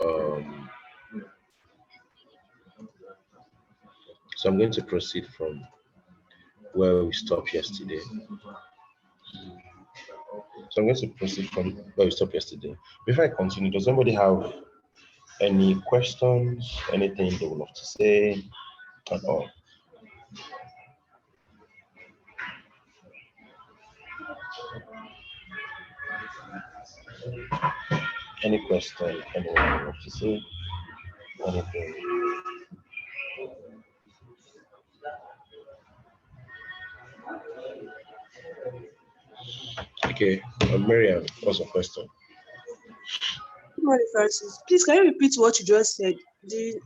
Um, so I'm going to proceed from where we stopped yesterday. So I'm going to proceed from where we stopped yesterday. Before I continue, does anybody have any questions, anything they would love to say at all? Any question anyone would love to say? Anything? Okay, Miriam, what's your question? Good morning, Francis. Please, can you repeat what you just said?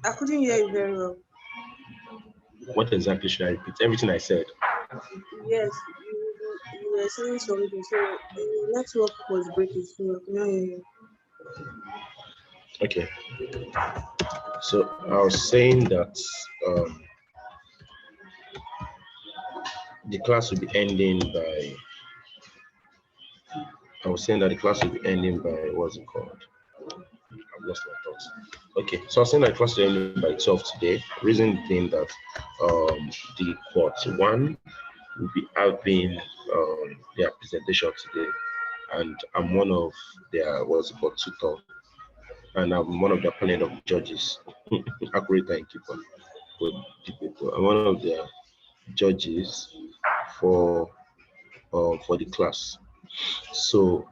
I couldn't hear you very well. What exactly should I repeat? Everything I said. Yes, you were saying something, so the network was breaking, so I couldn't hear you. Okay. So I was saying that the class will be ending by. I was saying that the class will be ending by what's it called? I've lost my thoughts. Okay, so I was saying that the class will be ending by 12 today. Reason being that the quart one will be having their presentation today, and I'm one of their what's it called tutor, and I'm one of the panel of judges, accurate timekeeper for the people. I'm one of their judges for the class. So,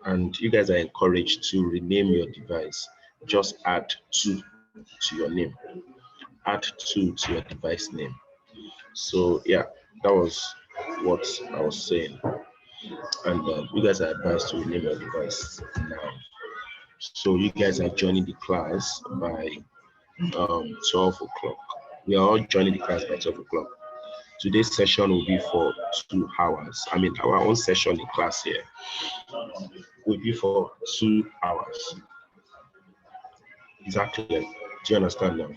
and you guys are encouraged to rename your device. Just add 2 to your name. Add 2 to your device name. So yeah, that was what I was saying. And you guys are advised to rename your device now. So you guys are joining the class by 12 o'clock. We are all joining the class by 12 o'clock. Today's session will be for 2 hours. I mean, our own session in class here will be for 2 hours. Exactly. Do you understand now?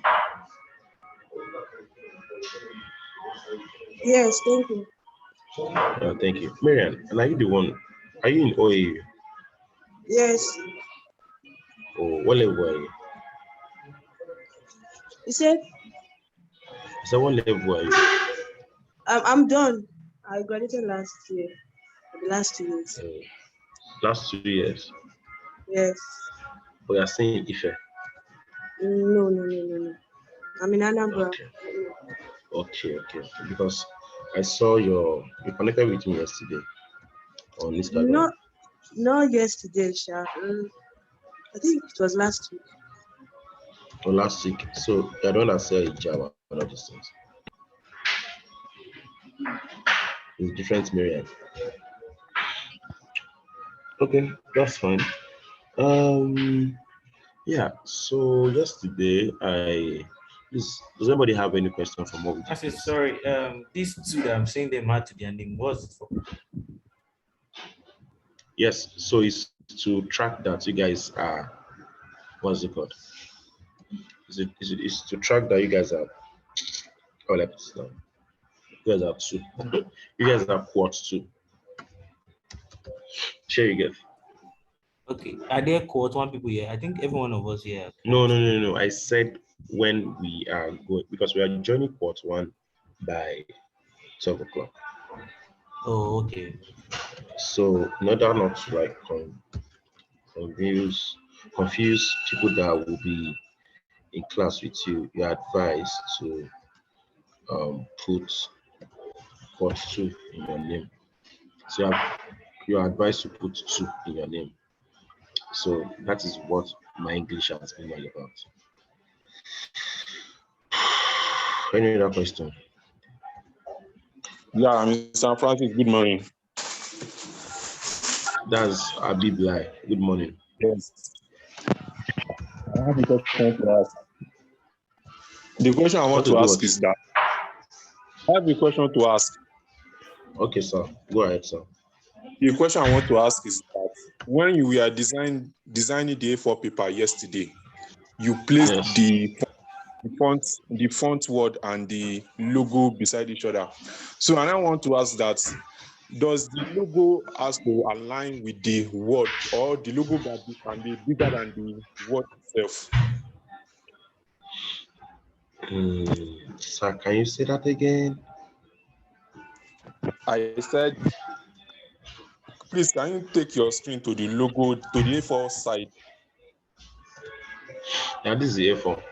Yes, thank you. Thank you. Marian, and are you the one? Are you in OAU? Yes. Oh, what level are you? You said? So what level are you? I'm done. I graduated last year. The last 2 years. Last 2 years? Yes. But you're saying Ife? No. I'm in Anambra. Okay. Because I saw you connected with me yesterday on Instagram. Not yesterday, Sha. I think it was last week. Or last week. So I don't understand Java and all these things. It's different, Miriam. Okay, that's fine. Yeah. So yesterday, does anybody have any question for what we I said, sorry. These 2 that I'm saying them add to their name, what's it for? Yes. So it's to track that you guys are. What's it called? It's to track that you guys are. Oh, let's down. You guys are 2. You guys are quad 2. Sure, you get. Okay. Are there quart 1 people here? I think every one of us here. No. I said when we are going, because we are joining quart 1 by 12 o'clock. Oh, okay. So in order not to like confuse people that will be in class with you, you are advised to put quart 2 in your name. So you are advised to put 2 in your name. So that is what my English has been all about. Any other question? Yeah, Mr. Francis, good morning. That's Abib Lai. Good morning. Yes. I have a question to ask. The question I want to ask is that I have a question to ask. Okay, sir. Go ahead, sir. The question I want to ask is that when you were designing the A4 paper yesterday, you placed the font word and the logo beside each other. So I now want to ask that does the logo has to align with the word, or the logo can be bigger than the word itself? Sir, can you say that again? I said, please, can you take your screen to the logo, to the A4 side? Yeah, this is the A4.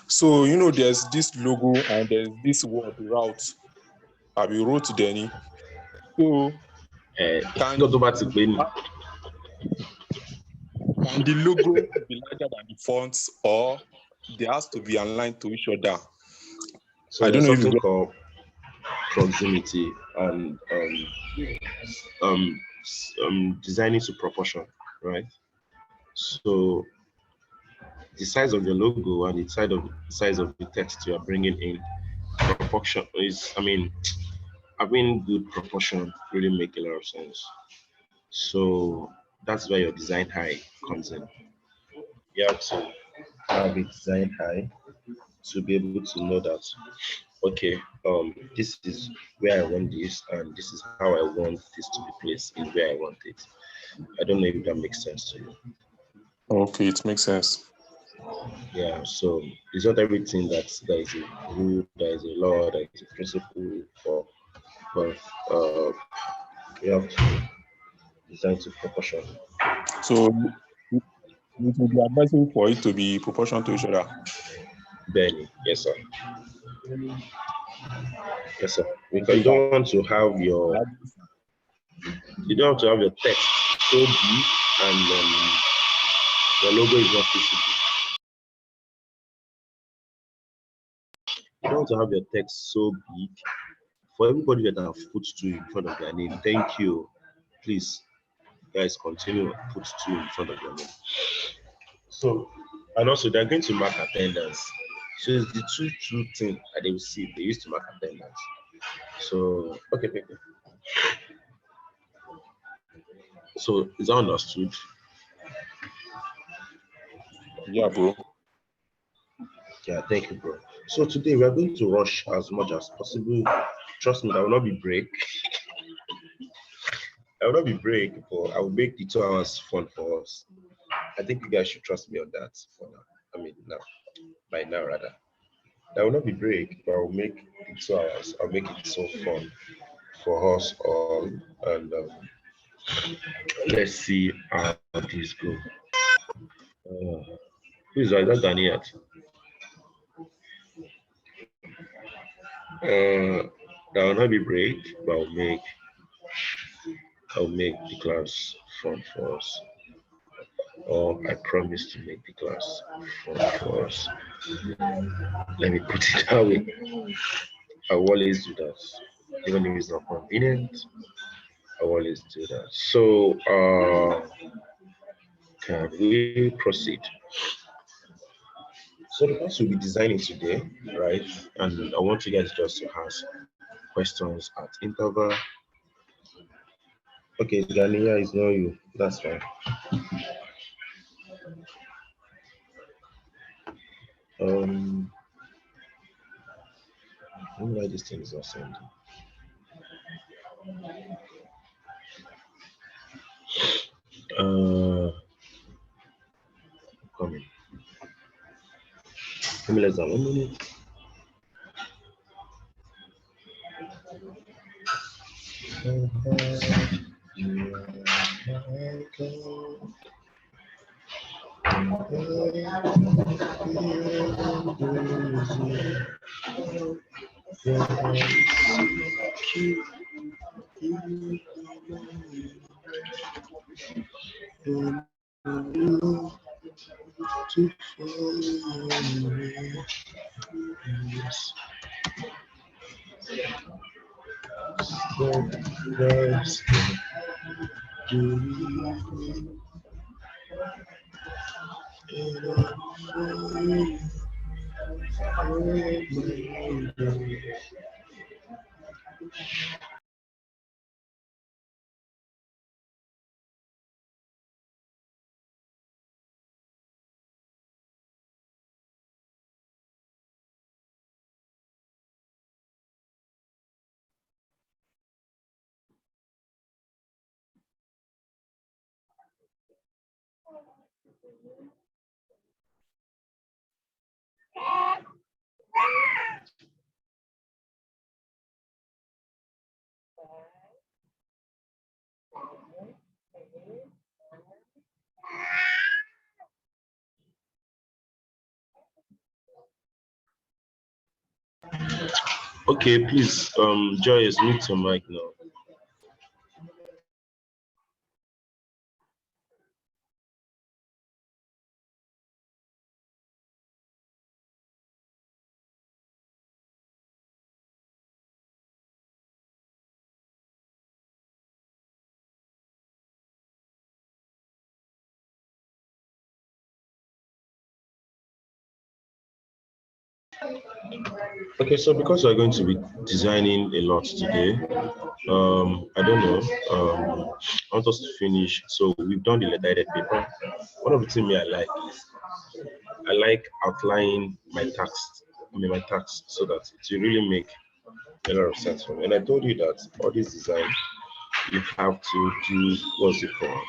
So, there's this logo and there's this word route. I will wrote Denny. So, can Go back to Benny. Can the logo be larger than the fonts, or they has to be aligned to each other? So I don't there's know if something you called proximity and designing to proportion, right? So the size of your logo and the size of the text you are bringing in, proportion is, having good proportion really make a lot of sense. So that's where your design high comes in. You have to have a design high to be able to know that, okay, this is where I want this, and this is how I want this to be placed in where I want it. I don't know if that makes sense to you. Okay, it makes sense. Yeah, so it's not everything that there is a rule, there is a law, there is a principle for, but you have to design to proportion. So it will be advisable for it to be proportional to each other. Benny, yes sir. Yes sir. Because you don't want to have your text so big and your logo is not visible. You don't want to have your text so big for everybody that have put two in front of their name. Thank you. Please, guys, continue put two in front of your name. So, and also they're going to mark attendance. So it's the two thing that they will see. They used to mark attendance. So okay. So is that understood? Yeah, bro. Yeah, thank you, bro. So today we are going to rush as much as possible. Trust me, that will not be break. I will not be break, but I will make the 2 hours fun for us. I think you guys should trust me on that for now. Now, by now rather. That will not be break, but I will make the 2 hours. I'll make it so fun for us all, and let's see how this go. Who's that Daniel? That will not be break, but I'll make the class fun for us. Or I promise to make the class fun for us. Let me put it that way. I will always do that. Even if it's not convenient, I will always do that. So can we proceed? So the class will be designing today, right? And I want you guys just to ask questions at interval. Okay, Ganiya is not you. That's fine. I don't know why this thing is not sending. Coming. Give me less than 1 minute. Okay, please, Joyce, mute your mic now. Okay, so because we're going to be designing a lot today, I don't know, I want us to finish. So we've done the letter-headed paper. One of the things I like is I like outlining my tasks so that it will really make a lot of sense for me. And I told you that all this design, you have to do, what's it called?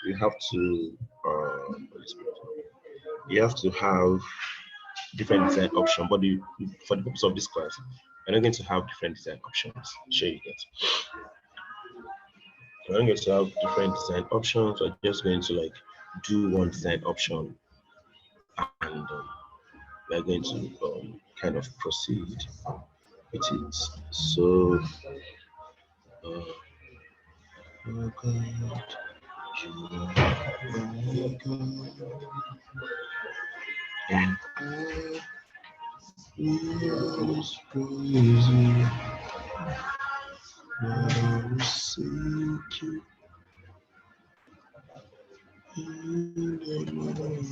You have to, you have to have different design options, but for the purpose of this class, we're not going to have different design options. Sure, you get. We're not going to have different design options. We're just going to like do one design option, and we're going to kind of proceed with it. So, oh God, you are my God, and I was praising. I will seek you in the morning.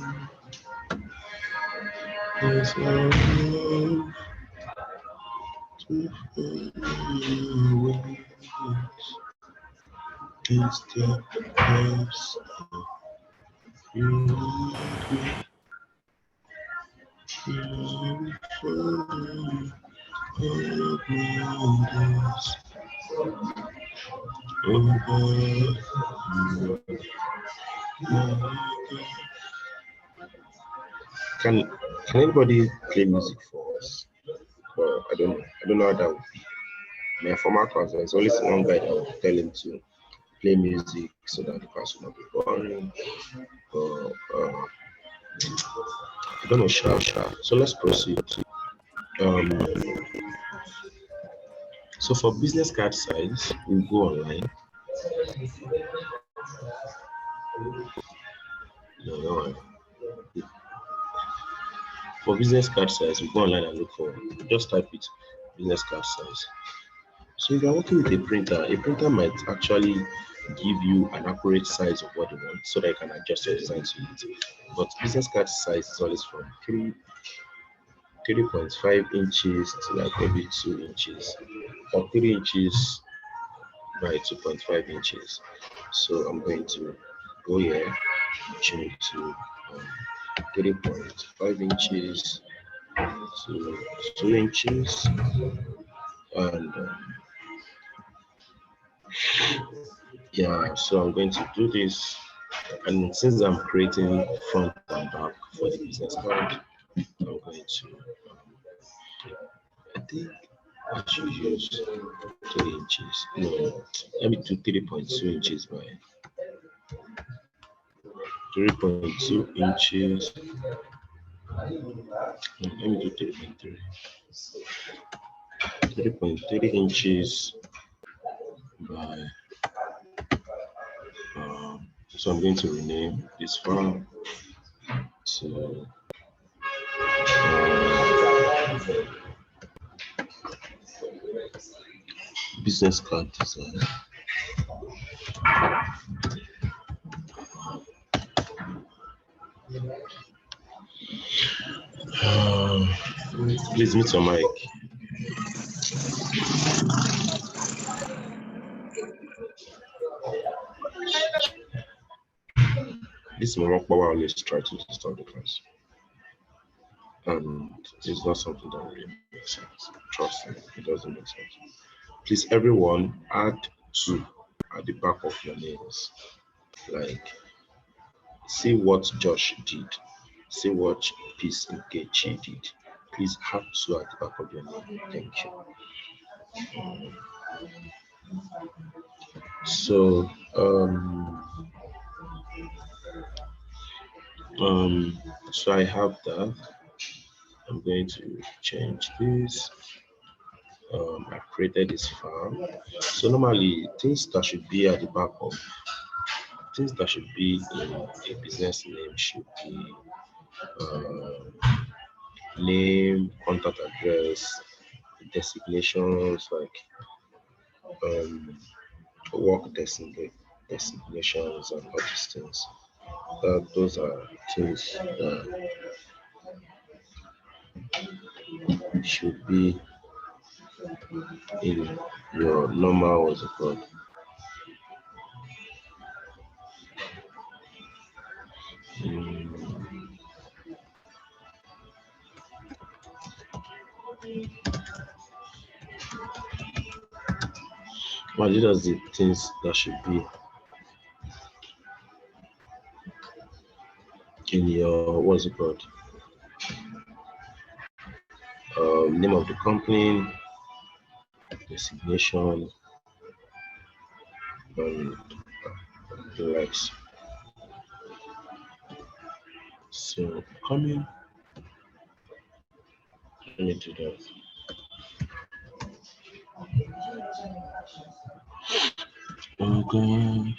Yes, I love to follow your ways. It's the best of you lead me. I will follow all of my days. Oh God, you are my God. Can anybody play music for us? Well, I don't know how that would be. In my former class, there's only one guy that would tell him to play music so that the class will not be boring. But I don't know, sharp. So let's proceed. Um, so for business card size, we'll go online. No. For business card size, we go online and look for, just type it, business card size. So if you're working with a printer might actually give you an accurate size of what you want so that you can adjust your design to it. But business card size is always from 3.5 inches to like maybe 2 inches, or 3 inches by 2.5 inches. So I'm going to go here, change to 3.5 inches to 2 inches, and yeah, so I'm going to do this. And since I'm creating front and back for the business card, I'm going to, I think I should use 3 inches. No, let me do 3.2 inches by 3.2 inches. Let me do 3.3. 3.3 inches by, so I'm going to rename this file to business card design. Please mute your mic. This Morocco power always try to start the class, and it's not something that really makes sense. Trust me, it doesn't make sense. Please, everyone, add 2 at the back of your names. Like, see what Josh did. See what Peace Nkechi did. Please have two at the back of your name. Thank you. So so I have that. I'm going to change this. I created this file. So normally things that should be at the back of things that should be in a business name should be name, contact address, designations like work designations and all these things. Those are things that should be in your normal what's it called? Well, these are the things that should be in your what's it called? Name of the company, designation, and the likes. So coming, let me do that. Okay.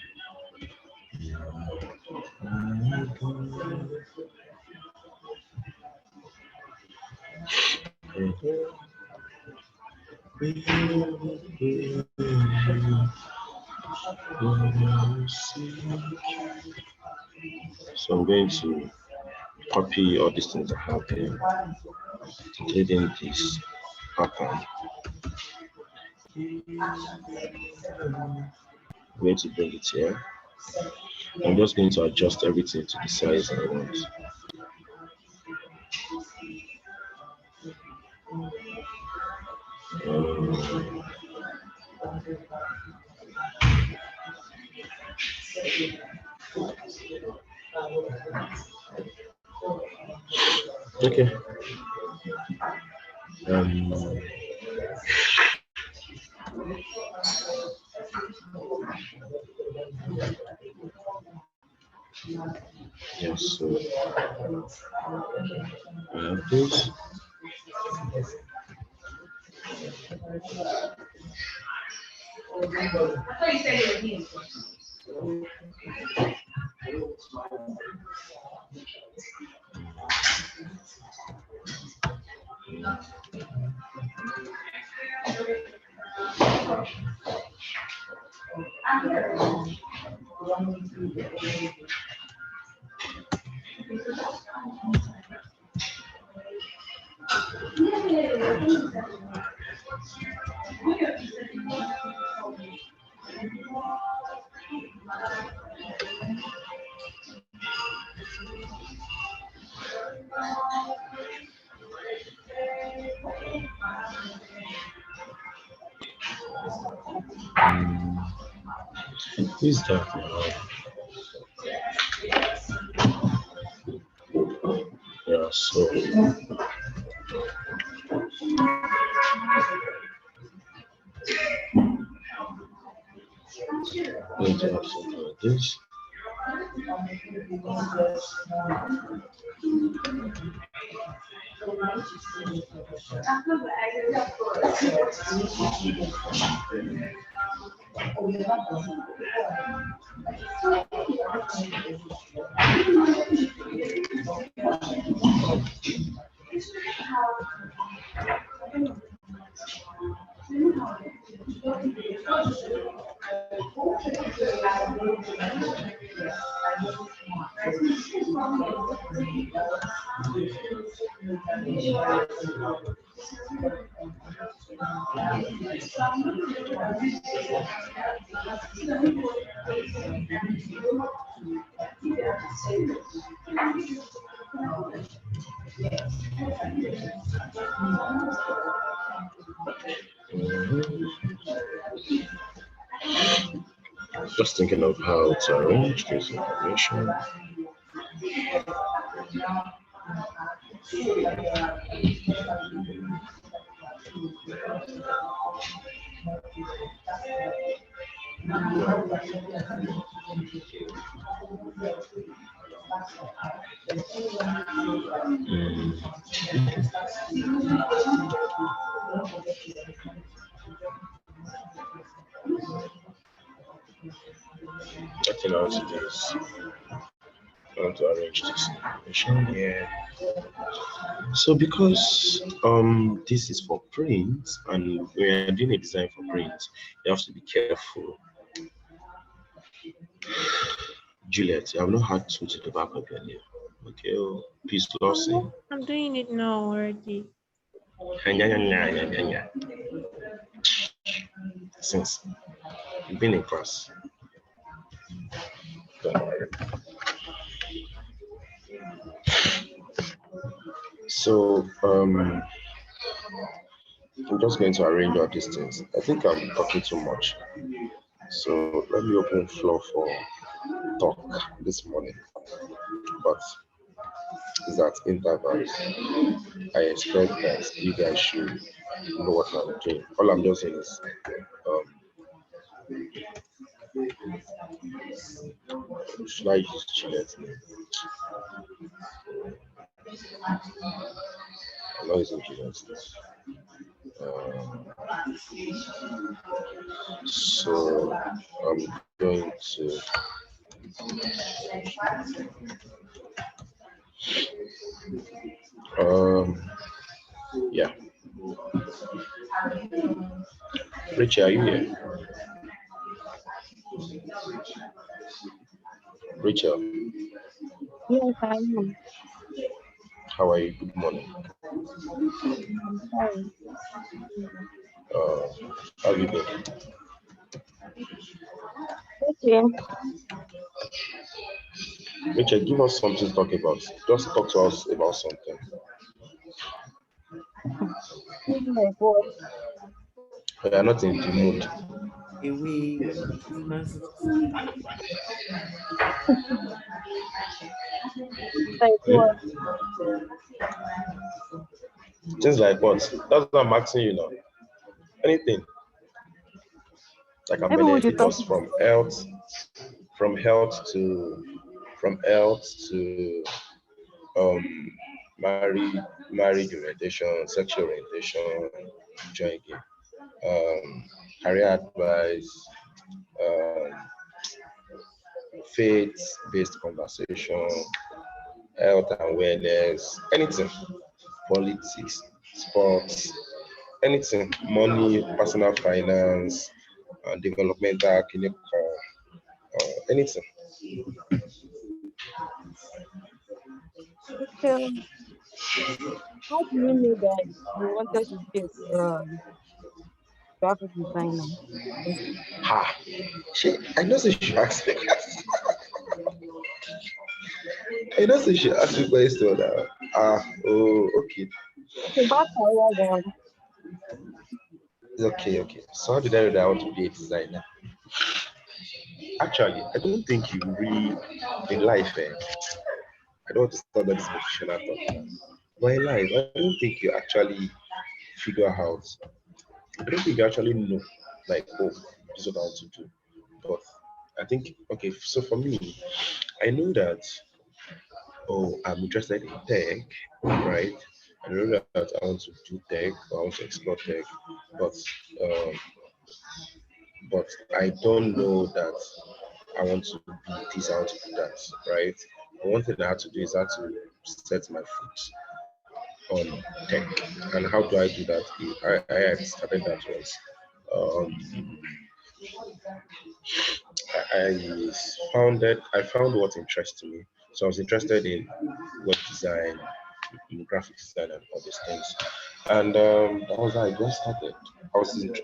So I'm going to copy all these things I have here, including this pattern. I'm going to bring it here. I'm just going to adjust everything to the size I want. Okay. Yes, so I have this. Who's that now? Yeah, so I'm going to have something like this. Just thinking of how to arrange this information. Nothing else to do is I want to arrange this information here. So because this is for print and we are doing a design for print, you have to be careful. Juliet, you have not had two to the back of your name. Okay, oh, peace, Lawson. I'm doing it now already. Since you've been in class. Don't worry. So I'm just going to arrange all these things. I think I'm talking too much. So let me open floor for talk this morning. But is that intervals? I expect that you guys should know what I'm doing. All I'm just saying is should I use Gillette? I'm not using Gillette. So I'm going to yeah. Richie, are you here? Rachel, Yes, I am. how are you? Good morning. I'm sorry. How have you been? Okay. Rachel, give us something to talk about. Just talk to us about something. My God. We are not in the mood. Away. My God. Things like what? That's what I'm asking you now. Anything that can Maybe we should benefit talk. us from health, from health to um marriage orientation, sexual orientation, joining, career advice, um, faith-based conversation, health and wellness, anything, politics, sports, anything, money, personal finance, developmental, clinical, anything. So, how do you know that you wanted to be a graphic designer? Yes. Ha! I know she should ask me. I know she should ask me question now. Oh, okay. Okay, back career then. Okay. So how did I know that I want to be a designer? Actually, I don't think you really in life. I don't want to start that this professional talk. But in life, I don't think you actually figure out. I don't think you actually know, like, oh, this is what I want to do. But I think, okay, so for me, I know that, oh, I'm interested in tech, right? I know that I want to do tech, I want to explore tech, but um, but I don't know that I want to be this, I want to do that, right? But one thing I have to do is I have to set my foot on tech. And how do I do that? I had started that once. Um, I found what interests me. So I was interested in web design, in graphic design, and all these things. And that was how I got started.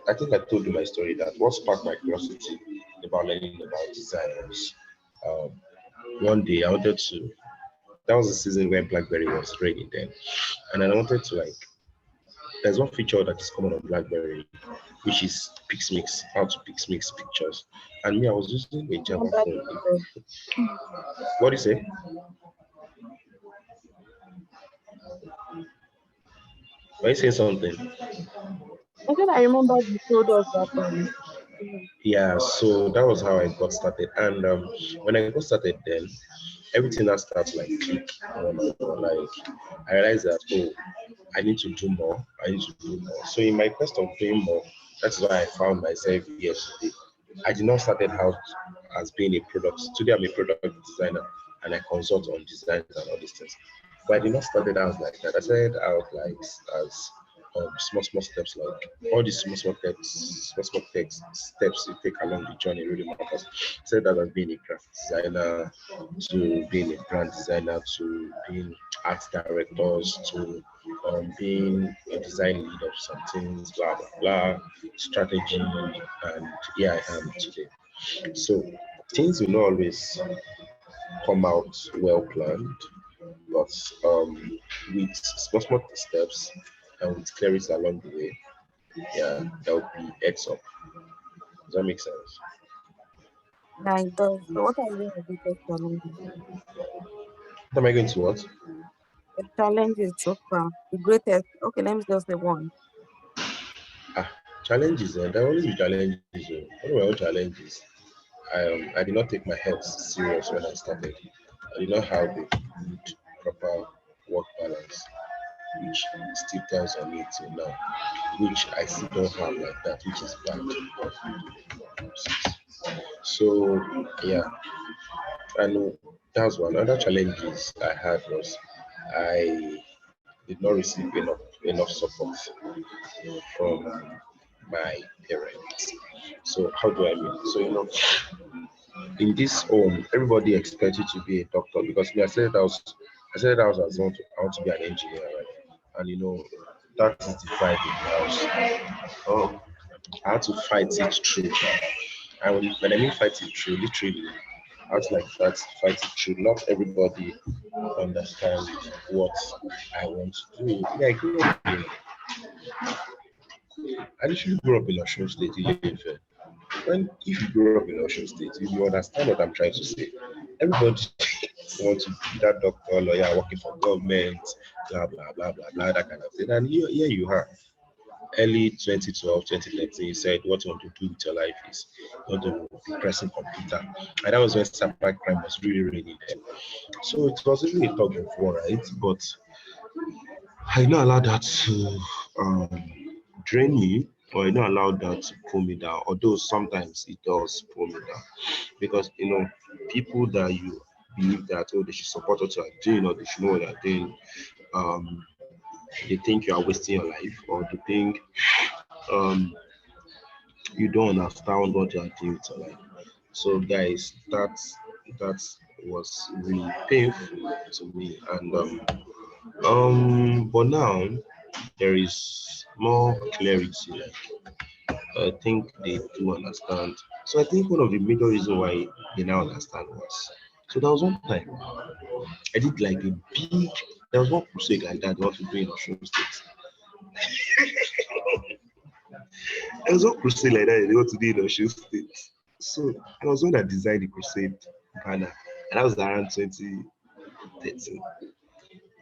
I think I told you my story that what sparked my curiosity about learning about design was um, one day I wanted to. That was the season when BlackBerry was ready then, and I wanted to like. There's one feature that is common on BlackBerry, which is PixMix, how to PixMix pictures. And me, I was using a Java Remember phone. before. What do you say? Are you saying something? I said I remember you told us that Yeah, so that was how I got started. And when I got started, then everything that starts like click. Like I realized that I need to do more. I need to do more. So in my quest of doing more, that's why I found myself yesterday. I did not started out as being a product. Today I'm a product designer and I consult on designs and all these things. But I did not started out like that. I started out like as small steps, like all these steps you take along the journey really matters. Said that as being a graphic designer, to being a brand designer, to being art directors, to being a design lead of some things, blah blah blah, strategy, and here I am today. So things will not always come out well planned, but with small steps and with clarity along the way, yeah, that would be heads up. Does that make sense? yeah, it does. So what are your biggest challenges? What am I going to what? The challenges so far, the greatest. Okay, let me just say one. Ah, challenges. There will always be challenges. One of my own challenges. I did not take my health serious when I started. I did not have a good, proper work balance, which still tells on me till now, which I still don't have like that, which is bad. So yeah, I know that's one. Other challenges I had was I did not receive enough support from my parents. So how do I mean? So in this home, everybody expects you to be a doctor because I said I was as I want to be an engineer, right? And that is the vibe in the house. I had to fight it through. And when I mean fight it through, literally, I had to like fight it through. Not everybody understands what I want to do. Yeah, I literally grew up in Osun State, Ile-Ife. When if you grow up in Osun State, you understand what I'm trying to say. Everybody wants to be that doctor, lawyer, working for government, blah blah blah blah blah, that kind of thing. And here you are, early 2012, 2013, you said what you want to do with your life is you want to be pressing computer. And that was when cyber crime was really, really needed. So it was really a tug of war, right? But I did not allow that to drain me, or I did not allow that to pull me down, although sometimes it does pull me down. Because people that you believe that they should support what you are doing or they should know what they are doing, um, they think you are wasting your life, or they think um, you don't understand what you are doing with your life. So guys, that was really painful to me. And but now there is more clarity. Like I think they do understand. So I think one of the major reasons why they now understand was, so there was one time I did like a big, there was one crusade like that they want to do in Osun State. There was one crusade like that they want to do in Osun State. So I was the one that designed the crusade banner, and that was around 2013,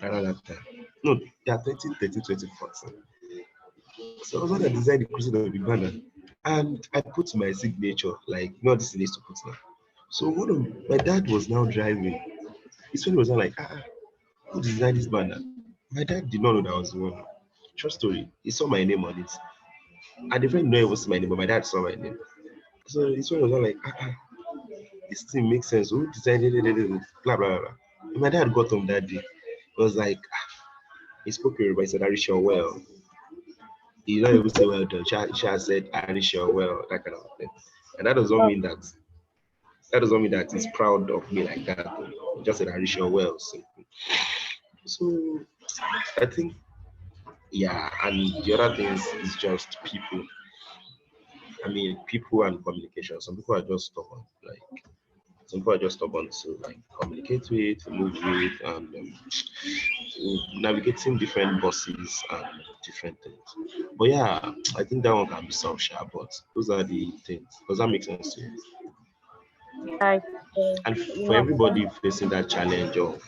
around that time. No, yeah, 2013, 2014. So I was the one that designed the crusade of the banner, and I put my signature, like, this needs to put now. So my dad was now driving. His friend was now like, who designed this banner? My dad did not know that I was the one. True story. He saw my name on it. And the friend didn't even see my name, but my dad saw my name. So his friend was not like, this thing makes sense. Who designed it? Blah, blah, blah. And my dad got home that day. He was like, he spoke Yoruba. He said, "Are you sure well?" He did not even say well done. Sha said, "Are you sure well?" That kind of thing. And that doesn't mean that he's proud of me like that. He just said, "Are you sure well?" So I think, yeah, and the other things is just people. I mean, people and communication. Some people are just stubborn. Like some people are just stubborn to like communicate with, to move with, and navigating different bosses and different things. But yeah, I think that one can be solved, sharp. But those are the things. Does that make sense to you? Like, And you for know, everybody facing that challenge of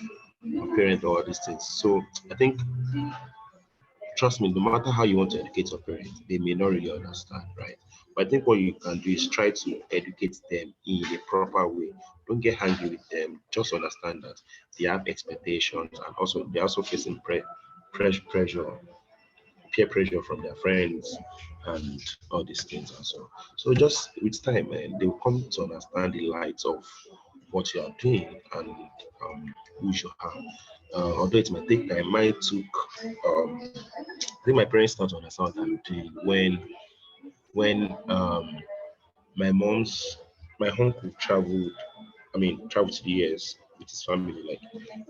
a parent or all these things. So I think trust me, no matter how you want to educate your parents, they may not really understand, right? But I think what you can do is try to educate them in a proper way. Don't get angry with them. Just understand that they have expectations, and also they're also facing pressure, peer pressure from their friends, and all these things and so just with time, they will come to understand the light of what you are doing, and who you have. Although it might take time, mine took I think my parents start to understand what I'm doing when my mom's my uncle traveled to the US with his family, like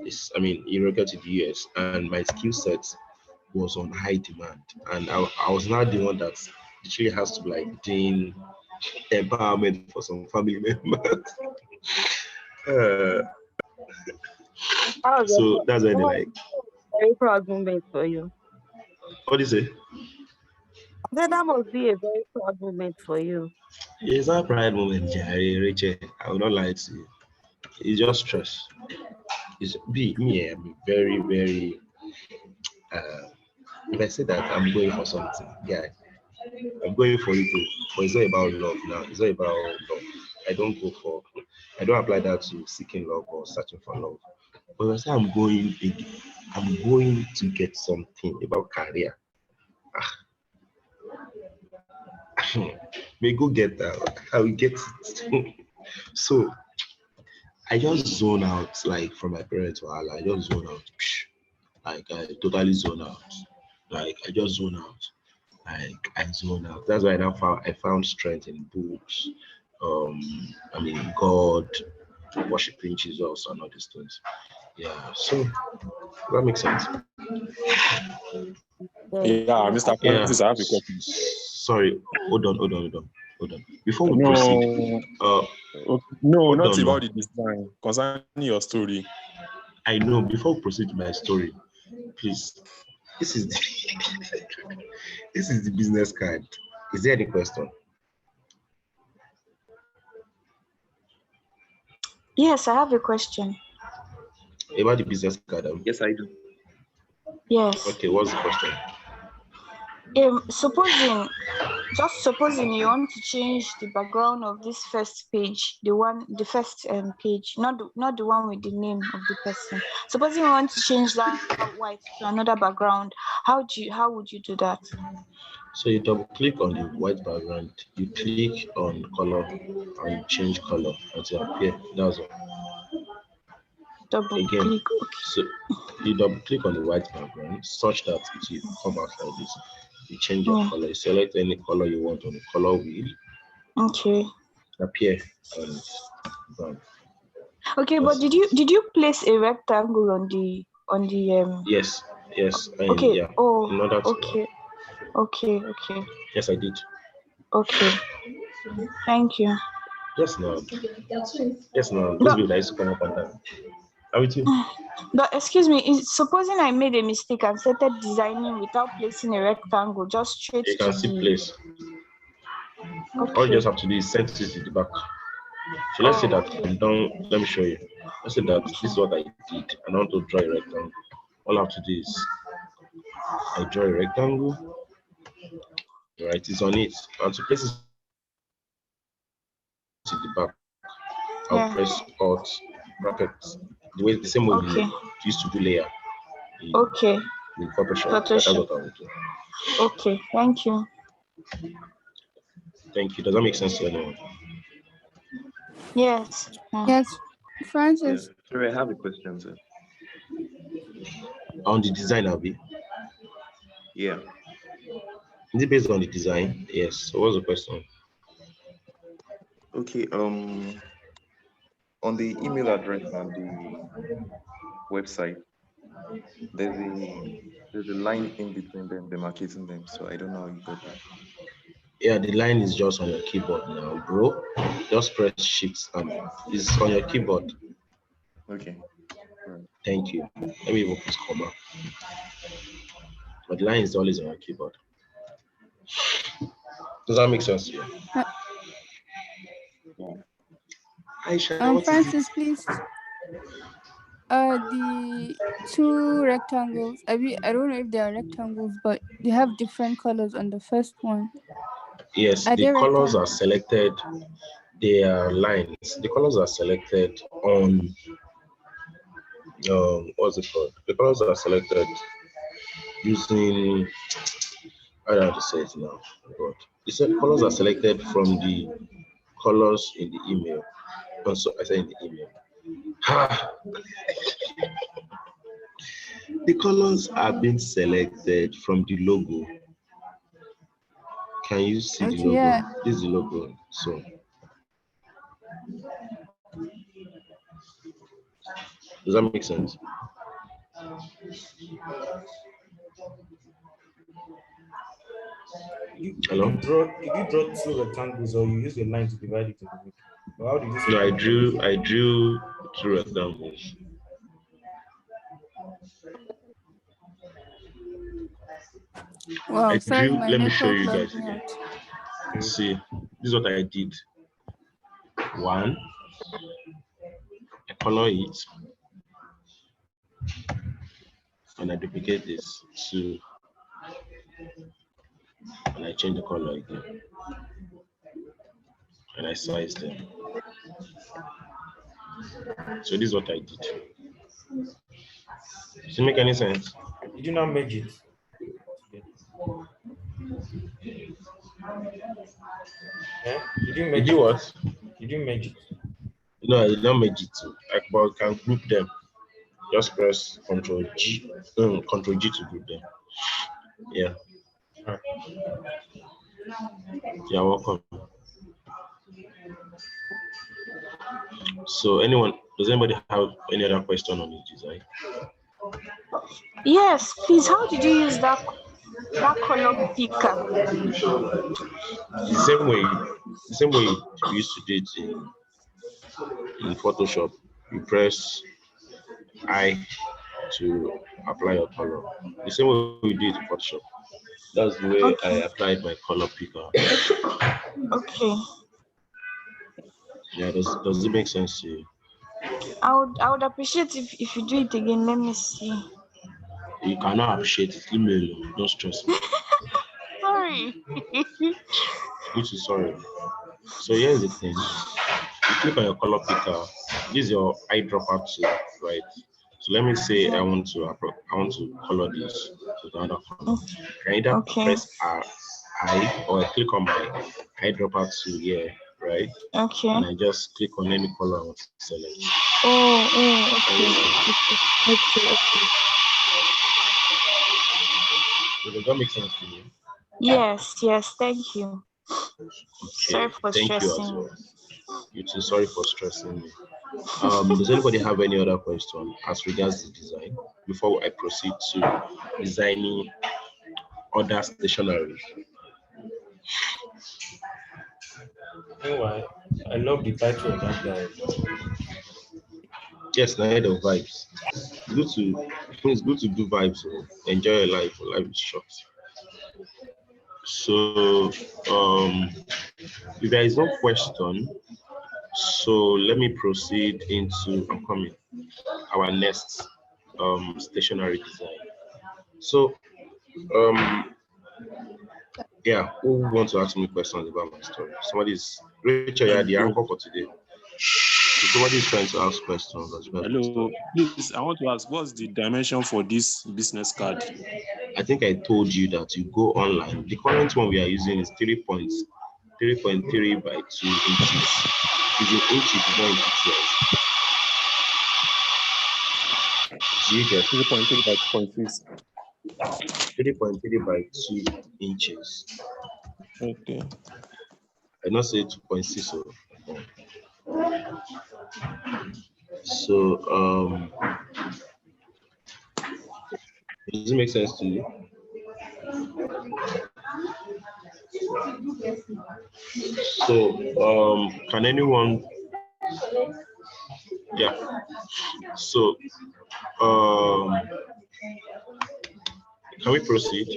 this. I mean, he relocated to the US, and my skill set was on high demand, and I was not the one that literally has to like doing empowerment for some family members. uh, That was so that's why that they was like, a very proud moment for you. what do you say? I said that must be a very proud moment for you. It's a pride moment, Jerry, Rachel. I will not lie to you. It's just stress. It's be me. I'm very, very. Uh, if I say that I'm going for something, yeah, I'm going for it too. But it's not about love now. It's not about love. I don't go for. I don't apply that to seeking love or searching for love. But when I say I'm going to get something about career. May go get that. I will get it. So I just zone out, like from my parents. Well, I just zone out. Like I totally zone out. Like I just zone out. Like I zone out. That's why I found strength in books. God, worshiping Jesus, and all these things. Yeah. So that makes sense. Yes, Yeah, yes. Mr. Yeah. Francis, I have a question. Sorry. Hold on. Before we proceed, No, uh, no, hold not on. No. about the design. Concerning your story. I know. Before we proceed to my story, please. This is the, this is the business card. Is there any question Yes, I have a question. about the business card? Yes, I do. Yes. Okay, what's the question? Supposing you want to change the background of this first page, the first page, not the one with the name of the person. Supposing you want to change that white to another background, how would you do that? So you double click on the white background, you click on color, and you change color until it appear. That's all. Double Again, click. Okay. so you double click on the white background such that it will come out like this. You change your Yeah. color, you select any color you want on the color wheel, Okay. appear, and done. Okay, but That's did you place a rectangle on the yes, yes, and okay. yeah. Oh, In order to okay. yes, I did. Okay. Thank you. Yes, no, yes, no. Those But people that used to come up and down. Are with you? but excuse me, supposing I made a mistake and started designing without placing a rectangle, just straight You to can see the place. All you okay. just have to do is send it to the back. So let's say Oh, that okay. I'm done. Let me show you. Let's say that Okay. this is what I did, and I want to draw a rectangle. All I have to do is I draw a rectangle, right? It's on it, and to place it to the back, I'll Yeah. press Alt brackets the same way Okay. you used to do layer Okay. in Photoshop. Yeah, that's Photoshop. what I would do. Okay. Thank you. Thank you. Does that make sense to anyone? Yes. Yes, Yeah. Francis. Sorry, I have a question, sir. On the design, Abby. Yeah. Is it based on the design? Yes. So what's the question? Okay. On the email address and the website, there's a line in between them, demarcating them. So I don't know how you got that. Yeah, the line is just on your keyboard now, bro. Just press Shift and it's on your keyboard. Okay. Right. Thank you. Let me even put comma. But the line is always on your keyboard. Does that make sense? Yeah. Uh, Aisha, what is it? Francis, please. The two rectangles. I don't know if they are rectangles, but they have different colors on the first one. Yes, Are the they colors are rectangles? selected. They are lines. The colors are selected on what's it called? The colors are selected using, I don't know how to say it now. But the colors are selected from the colors in the email. Also, I say in the email. The colors are being selected from the logo. Can you see the Okay, logo? yeah. This is the logo. So does that make sense? Hello? Did you draw two rectangles or you use a line to divide it in the middle? Or how did you set No, up the colors? I drew two rectangles. Wow, sorry, my Let me show network you logged guys me again. out. See, this is what I did. One, I color it, and I duplicate this. Two, and I change the color again. And I size them. So this is what I did. Does it make any sense? Did you not merge it? Yeah? Did you merge Did you it? what? Did you merge it? No, I did not make it. But I can group them. Just press Control G, Control G to group them. Yeah. Right. You're welcome. So does anybody have any other question on this design? Yes, please. How did you use that color picker? The same way you used to do it in Photoshop. You press I to apply your color. The same way we do it in Photoshop. That's the way I Okay. applied my color picker. Okay. Yeah, does it make sense to you? I would appreciate if you do it again. Let me see. You cannot appreciate it. Email, don't stress me. Sorry. Which is sorry. So here's the thing. You click on your color picker. This is your eyedropper tool, right? So let me say I want to color this to the other color. I can either press I or I click on my eyedropper tool here, right? Okay. And I just click on any color I want to select. Okay. So does that make sense to you? Yes, thank you. Sorry Okay, for thank you as stressing. well. You too, sorry for stressing me. Does anybody have any other question as regards the design before I proceed to designing other stationery? Meanwhile, I love the title of that guy. Yes, night of vibes. It's good to do vibes. So enjoy your life. Life is short. So, if there is no question, so let me proceed into our next stationery design. So, yeah, who wants to ask me questions about my story? Rachel, you're the anchor for today. If somebody is trying to ask questions as well. Hello, please, I want to ask, what's the dimension for this business card? I think I told you that you go online. The current one we are using is 3.3 by 2 inches. It's in inches, it's not in pixels. Do you get 3.3 by 2.6? 3.3 by 2 inches. Okay. I not say 2.6. So does it make sense to you? So can anyone? Yeah. So can we proceed?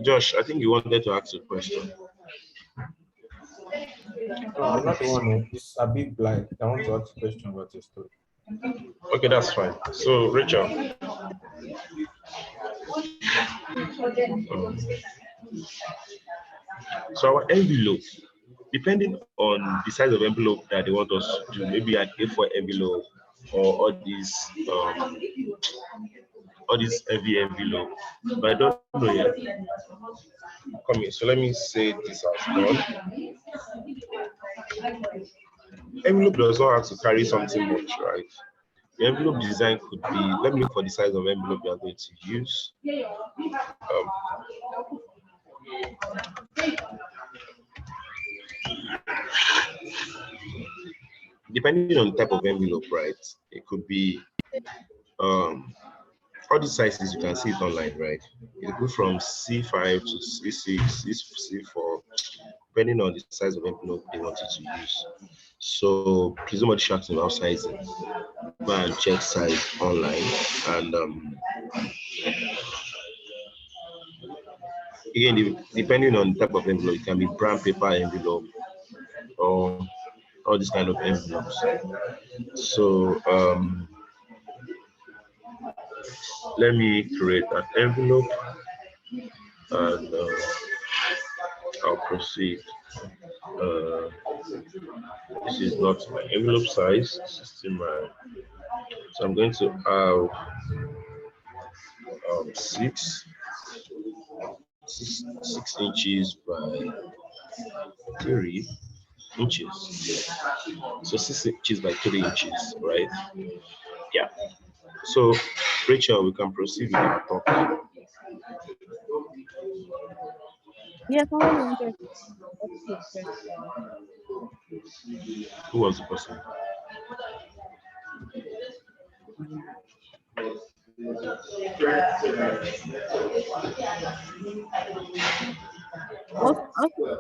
Josh, I think you wanted to ask a question. No, I'm not the one. It's a big blind. I want to ask a question about your story. Okay, that's fine. So, Rachel, um, so our envelope, depending on the size of envelope that they want us to do, maybe an A4 envelope or all these heavy envelope, but I don't know yet. Come here. So let me say this as done. Envelope does not have to carry something much, right? The envelope design could be, let me look for the size of envelope we are going to use. Um, Depending on the type of envelope, right? It could be all these sizes, you can see it online, right? It go from C5 to C6, C4, depending on the size of envelope they wanted to use. So please don't distract about sizing. Go and check size online. And again, depending on the type of envelope, it can be brown paper envelope or all these kind of envelopes. So let me create an envelope and I'll proceed. Uh, this is not my envelope size, this is still my. So I'm going to have 6 inches by 3 inches. So 6 inches by 3 inches, right? Yeah. So Rachel, we can proceed with the talk. Yes, someone wanted to ask you a question. Who was the person?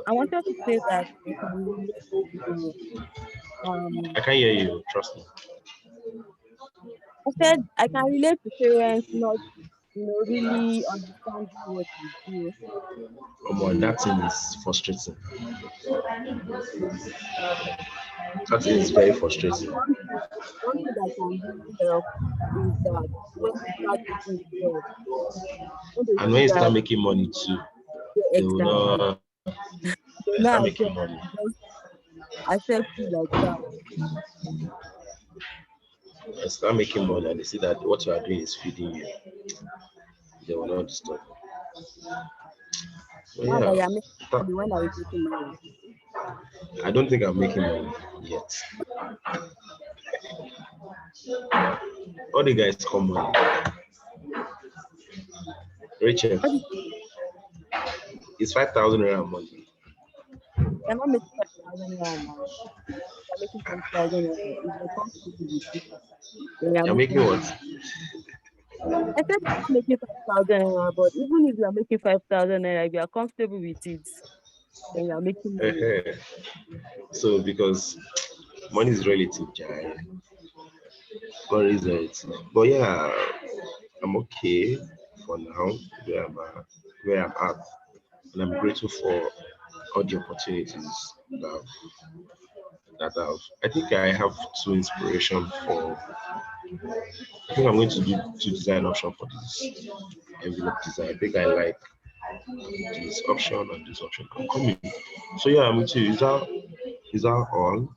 I wanted to say that I can relate to I can't hear you, trust me. I said I can relate to parents not, really understanding what we do. Come on, that thing is frustrating. That thing is very frustrating. One thing that can really help is that when you start taking care, when they And see when you start that making money too, they will exactly, not they start now making accept, money. just accept you like that. They start making money and they see that what you are doing is feeding you. They will not disturb you. But Now that yeah, you're making that, money, when are you getting married? I don't think I'm making money yet. All the guys come money. Rachel, What is it's 5,000 naira money. you're not making 5,000 naira now. You're making 20,000 naira. If you're comfortable with it, then you're You're making making what? money. I said you're not making 5,000 naira, but even if you're making 5,000 naira, if you're comfortable with it, then you're making money. So because money is relative, Jai. Money is relative. But yeah, I'm okay for now where I'm at. And I'm grateful for all the opportunities that I think I have two inspiration for. I think I'm going to do two design option for this envelope design. I think I like this option and this option. Come in. So yeah, I'm with you. Is that all?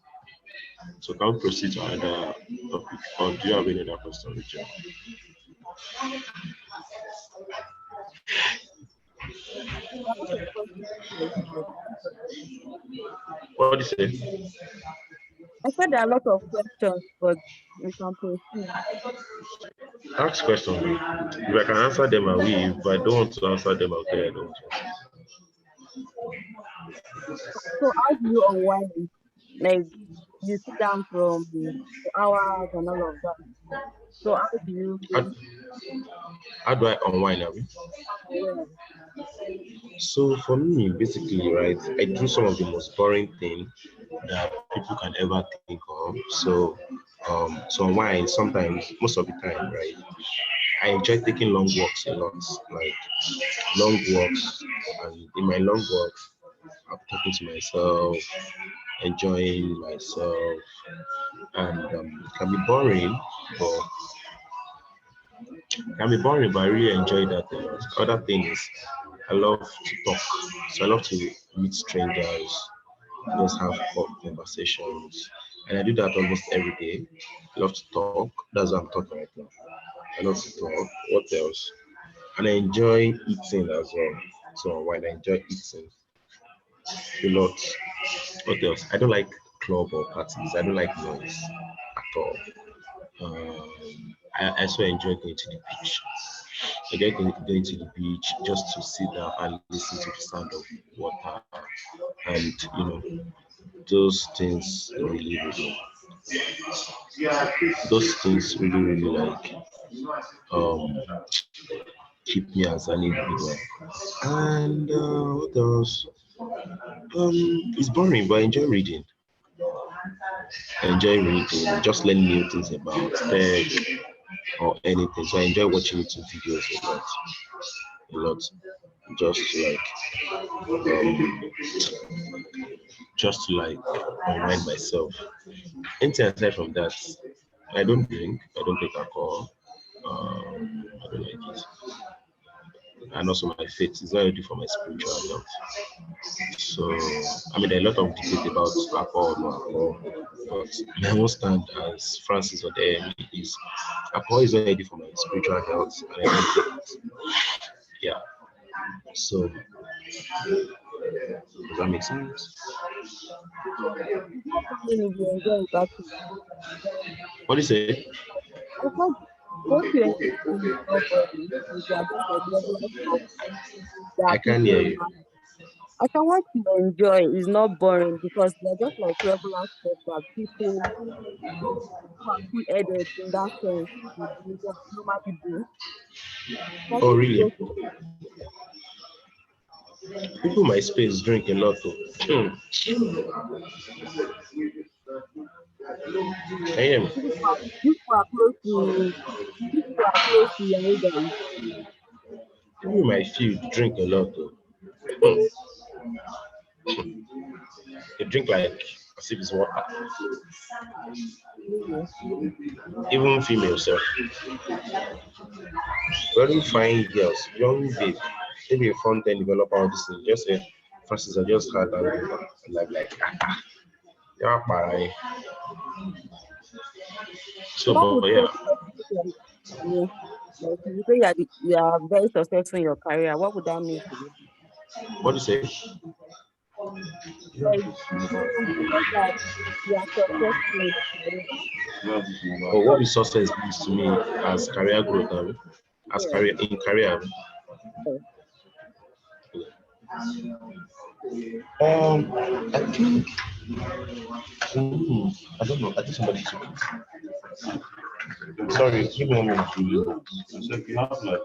So can we proceed to another topic? Or do you have any other question, Richard? What do you say? I said there are a lot of questions, but we can proceed. Ask question. If I can answer them, I will. If I don't want to answer them, I'll tell you I don't want to. So how do you unwind? Like you sit down from for hours and all of that. So how do you How, how do I unwind? Abi? yeah, So for me, basically, right, I do some of the most boring thing that people can ever think of. So unwind sometimes, most of the time, right, I enjoy taking long walks a lot, like long walks, and in my long walks, I'm talking to myself, enjoying myself, and it can be boring, but I really enjoy that a lot. Other thing is I love to talk, so I love to meet strangers, just have conversations, and I do that almost every day. I love to talk. That's what I'm talking right now. I love to talk. What else? And I enjoy eating as well. So when I enjoy eating a lot, what else? I don't like club or parties. I don't like noise at all. I also enjoy going to the beach. I enjoy going to the beach just to sit down and listen to the sound of water, and those things those things really like um keep me as an individual. And what else? It's boring, but I enjoy reading. I enjoy reading, just learning new things about tech or anything. So I enjoy watching YouTube videos a lot, just to um, just to like unwind myself. Anything aside from that, I don't drink. I don't take alcohol. I don't like it. And also my faith is not ready for my spiritual health. So I mean, there are a lot of debate about alcohol, no alcohol, but my own stand as Francis or the AME is alcohol is not ready for my spiritual health, and I don't take it. Yeah. So does that make sense? It's not boring if you enjoy it actually. What do you say? It's not what you enjoy is not boring. If you are just like regular stuff, there I are can't people hear in you. life. I can what you enjoy is not boring because they're just like regular stuff that people who are cool headed in that sense would normally do. So I Oh, think it's really? okay. People in my space drink a lot though. Can you hear me? These people are close to these people are close to your age. People in my field drink a lot though. They drink like as if it's water. Really. Even female self. Very fine girls, young babe, maybe a front end developer or this thing. Just say, Francis, I just had that like yeah, bye. So, What but would yeah, you mean? Like if you say you are very successful in your career, what would that mean to you? what do you say? Like you say that you are successful in your career. Or what What will success means to me as career growth, as yeah. career in career. I think, I don't know. I think somebody took it. Sorry, give me 1 minute. So if you have like,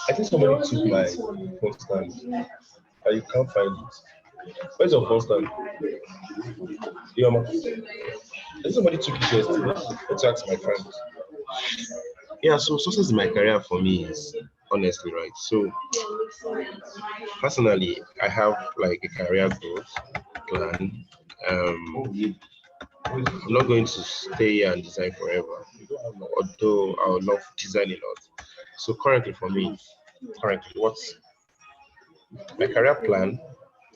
I think somebody took my phone stand. You can't find it. Where's your phone stand? Yeah, man. I think somebody took it yesterday. Let's ask my friend. Yeah, so success in my career for me is honestly right. So personally, I have like a career growth plan. I'm not going to stay here and design forever, although I would love design a lot. So currently, what's my career plan?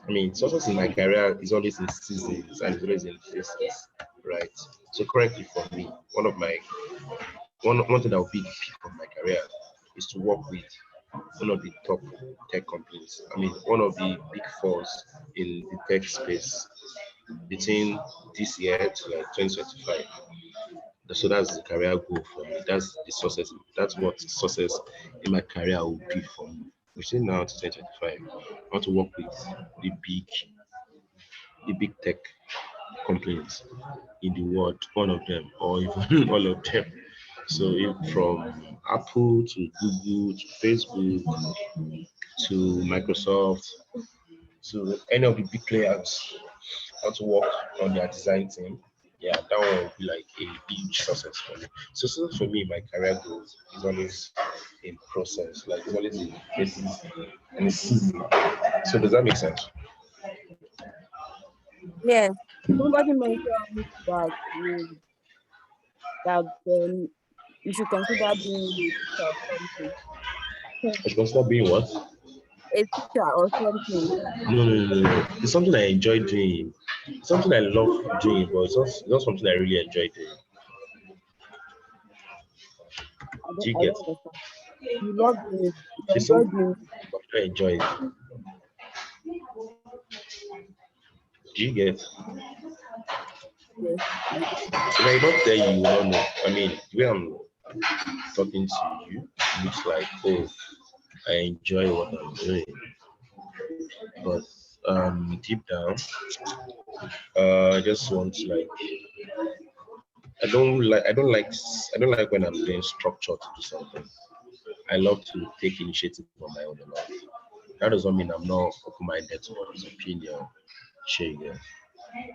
I mean, success in my career is always in seasons and it's always in phases, right? So currently for me, one thing that will be the peak of my career is to work with one of the top tech companies. I mean, one of the big fours in the tech space between this year to like 2025. So that's the career goal for me. That's the success. That's what success in my career will be for me. Between now to 2025, I want to work with the big, the big tech companies in the world, one of them, or even all of them. So if from Apple to Google to Facebook to Microsoft to any of the big players, I want to work on their design team. Yeah, that one will be like a huge success for me. So for me, my career goals is always in process, like it's always in phases and a season. So does that make sense? Yes. Somebody mentioned that you should consider being a teacher or something. I should consider being what? A teacher or something. No. It's something I enjoy doing. It's something I love doing, but it's not something I really enjoy doing. Do you I get? don't understand. You love doing it. You It's enjoy something doing I enjoy. Do you get? it. If I don't tell you, you don't know. I mean, the way I'm talking to you, it looks like, oh, I enjoy what I'm doing. But deep down, I just want to like I don't like when I'm being structured to do something. I love to take initiative on my own a lot. That doesn't mean I'm not open-minded to one's opinion. Share.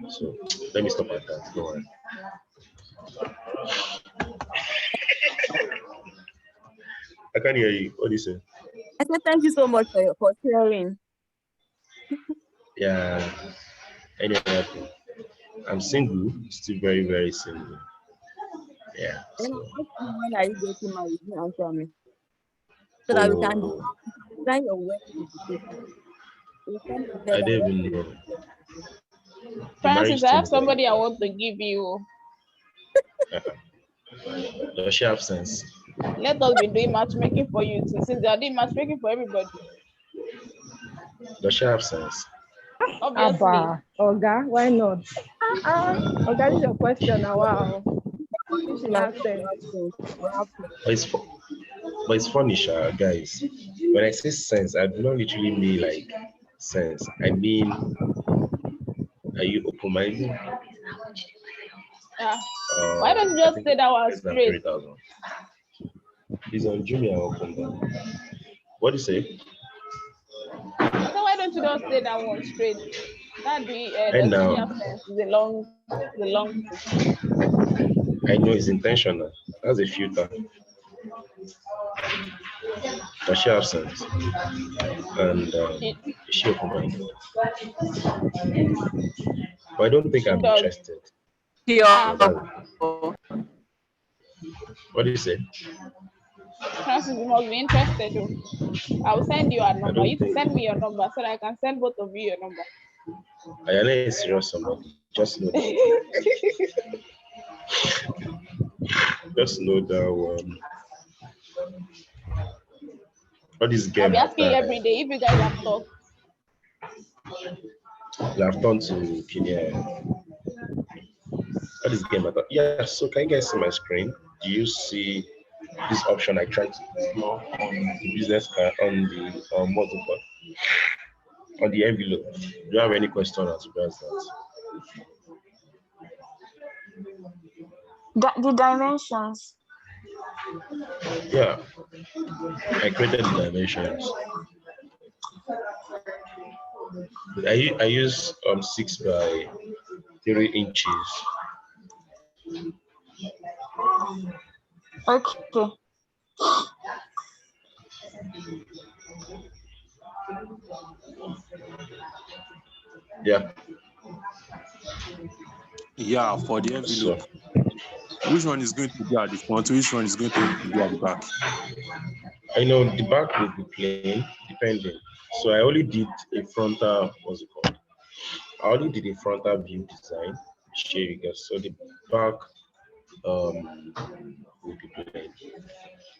So let me stop at that. Go on. I can't hear you. What do you say? I said thank you so much for sharing. Yeah. Any other thing? I'm single, still very, very single. Yeah. Then So, I asked you when are you getting married? You answer me. So that we can oh, design your wedding invitation. We'll come I together. don't even know. The Francis, marriage I thing have is like, somebody I want to give you. does she have sense? Let us be doing matchmaking for you too, since they are doing matchmaking for everybody. Does she have sense? Obviously. Abba, Oga, why not? Oga, this is your question now. Wow. If she has sense. But it's funny, Sha, guys. When I say sense, I do not literally mean like sense. I mean, are you open-minded? Yeah. Why don't you just say that one straight? 3,000. He's on Jumia open down. What do you say? So why don't you just say that one straight? That be And does now, she have sense? The long. I know it's intentional. That's a filter. Does she have sense? And is she open-minded? But I don't think She I'm does. interested. Yeah. What do you say? Francis, you must be interested though. I will send you a number. You send me your number so that I can send both of you your number. I am a serious somebody. Just know that. Just know that one. What is game? I'll be asking you every day if you guys have talked. You have done to Kenya. What is game? Yeah, so can you guys see my screen? Do you see this option I tried to explore on the business card, on the what's it called? On the envelope? Do you have any question as regards that? The dimensions. Yeah, I created the dimensions. I use 6 by 3 inches. Okay. Yeah. Yeah, for the envelope. So, which one is going to be at the front? Which one is going to be at the back? I know the back will be plain, depending. So I only did a frontal, what's it called? I only did a frontal view design. Share you guys. So the back will be plain.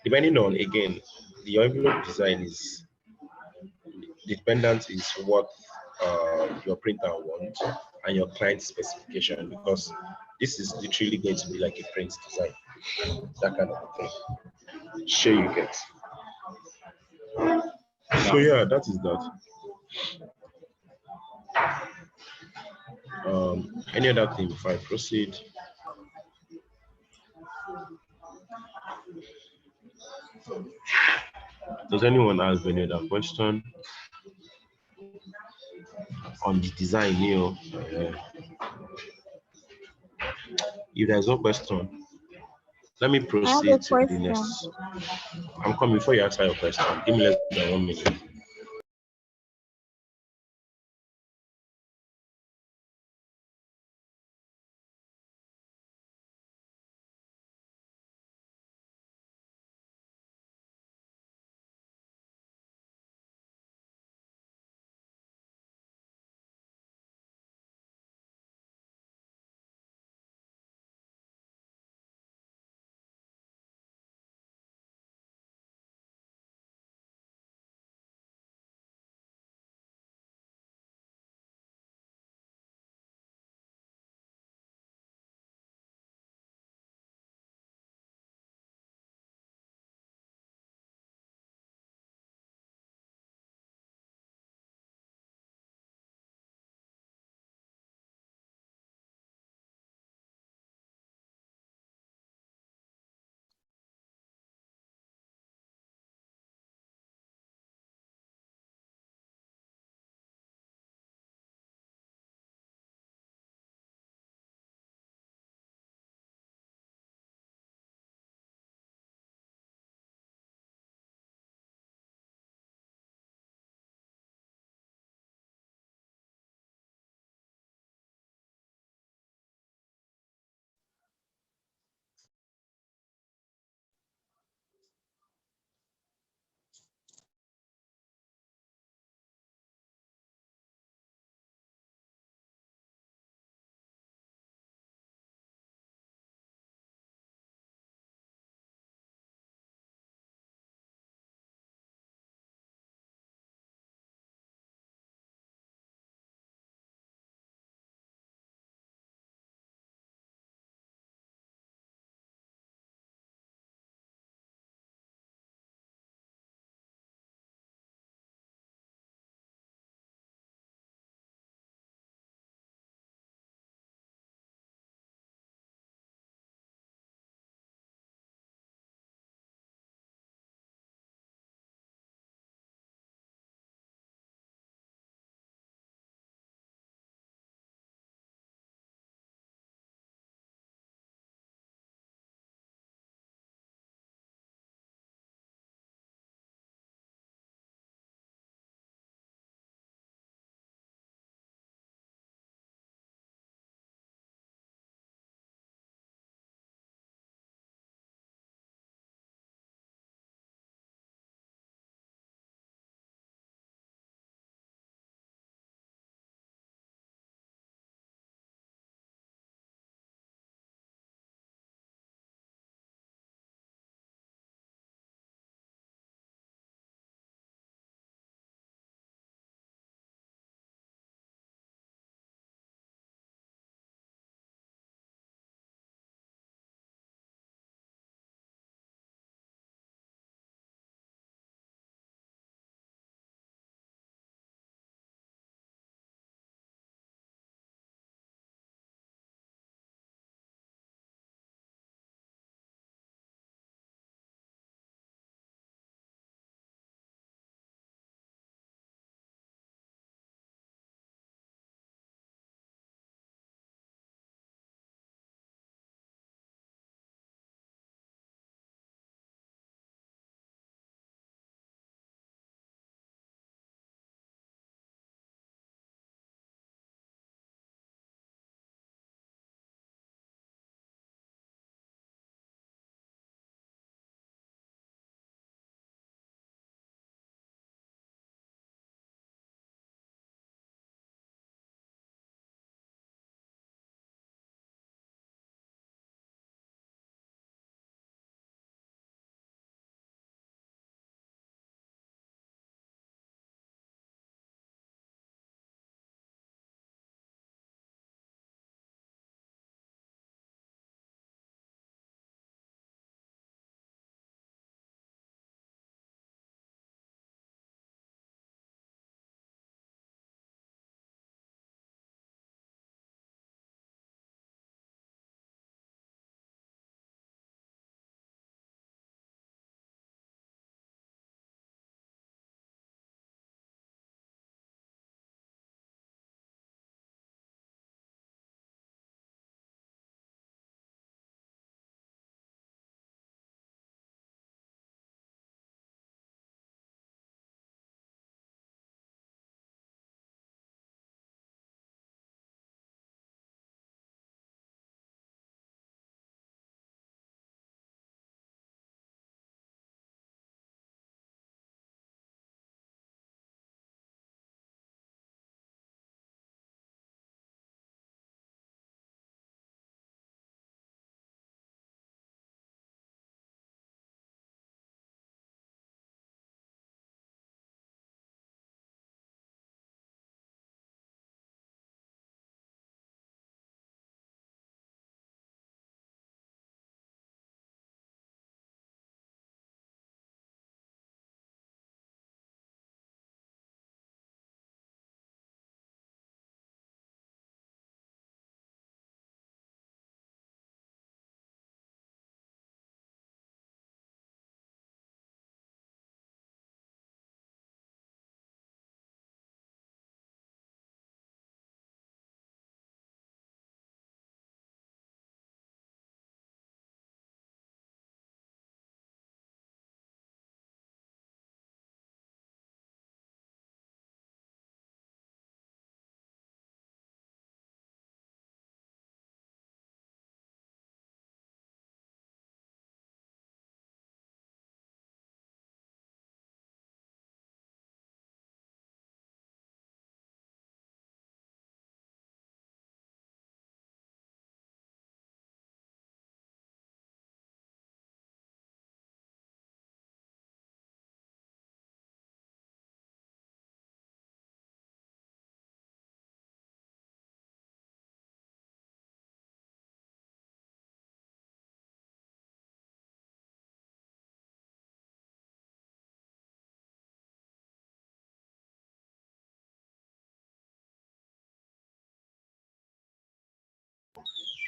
Depending on, again, the envelope design is dependent is what your printer wants and your client specification, because this is literally going to be like a print design, that kind of thing. Sure you get. So yeah, that is that. Any other thing before I proceed? Does anyone have any other question on the design? If there's no question, let me proceed to the next. I'm coming before you answer your question. Give me less than 1 minute.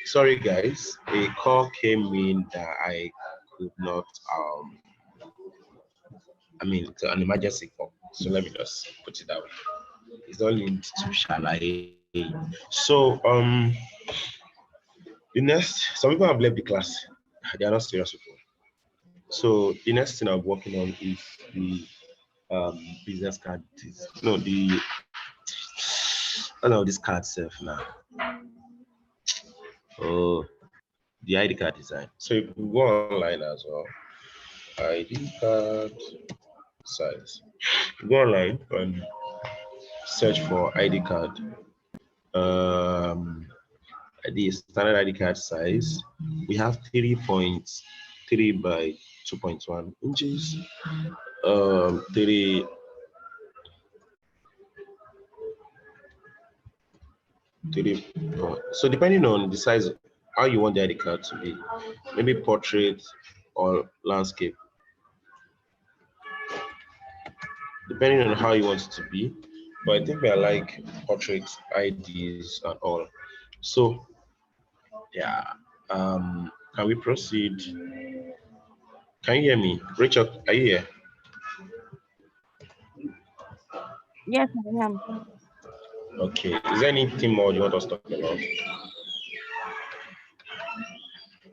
sorry guys, a call came in that I could not it's an emergency call. So let me just put it that way. It's all linked to Shalai. So the next, some people have left the class. They are not serious people. So the next thing I'm working on is the business card. This card self now. Oh, the ID card design. So you can go online as well. ID card size. Go online and search for ID card. The standard ID card size. We have 3.3 by 2.1 inches. 3. So depending on the size, how you want the ID card to be, maybe portrait or landscape. Depending on how you want it to be, but I think I like portrait IDs and all. So yeah, can we proceed? Can you hear me? Rachel, are you here? Yes, I am. Okay, is there anything more you want us to talk about?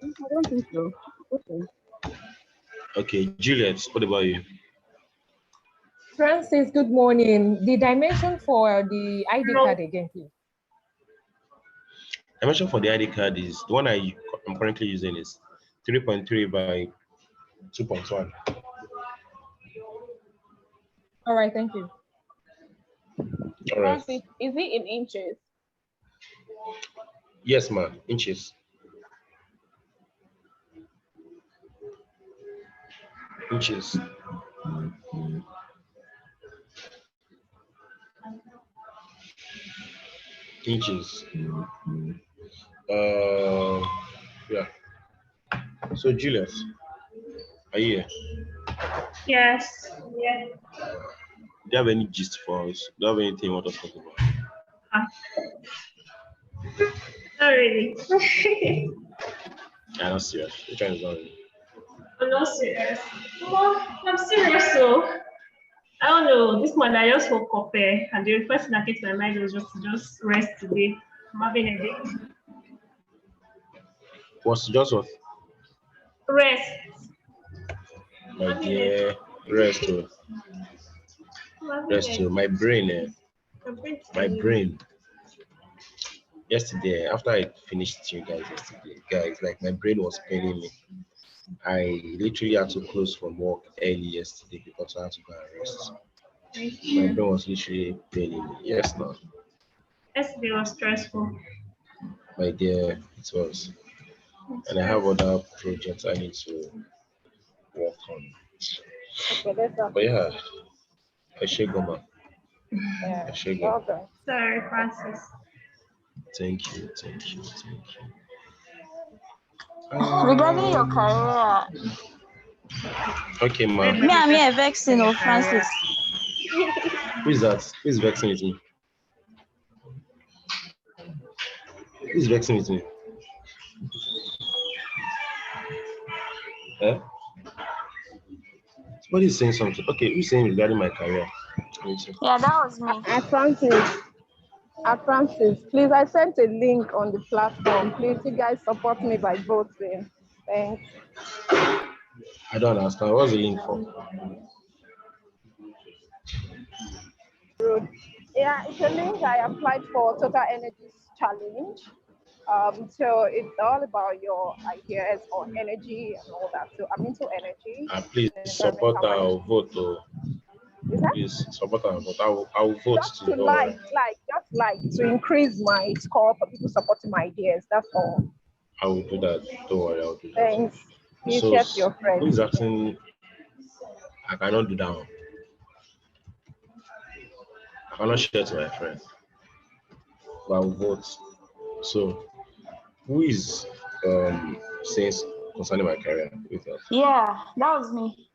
I don't think so. Okay. Okay, Juliet, what about you? Francis, good morning. The dimension for the ID card again, please. Dimension for the ID card is the one I'm currently using is 3.3 by 2.1. All right, thank you. All right. Francis, is it in inches? Yes, ma'am. Inches. Inches. Inches. Yeah. So, Juliet, are you here? Yes. Yeah. Do you have any gist for us? Do you have anything you want us to talk about? Not really. I'm not serious. Which one is not really? I'm not serious. Well, I'm serious, so I don't know. This morning I just woke up and the first thing that came to my mind was just rest today. I'm having a day. Was just what? Rest. My dear, rest too. Rest too. My brain. My brain. Yesterday, after I finished you guys yesterday, like my brain was paining me. I literally had to close from work early yesterday because I had to go and rest. My brain was literally paining me. Yes, no. Yesterday was stressful. My dear, it was. And I have other projects I need to work on. But yeah, I should go, man. I should go. Okay. Sorry, Francis. Thank you. Regarding your career, Okay, ma'am. me, I'm here vexing of Francis. Who is that? Who is vexing with me? Who is vexing with me? Eh? Somebody is saying something. Okay, who's saying regarding my career? Yeah, that was me. Francis, please, I sent a link on the platform. Please, you guys support me by voting. Thanks. I don't understand. What's the link for? Yeah, it's a link I applied for Total Energies Challenge. So it's all about your ideas on energy and all that. So I'm into energy. Please support our vote. Please support our vote. I will vote just to go. To increase my score for people supporting my ideas. That's all. I will do that. Don't worry, I will do that. Thanks. You So, share to your friends. who is asking? I cannot do that one. I cannot share to my friend. But I will vote. So, who is saying concerning my career with us? Yeah, that was me.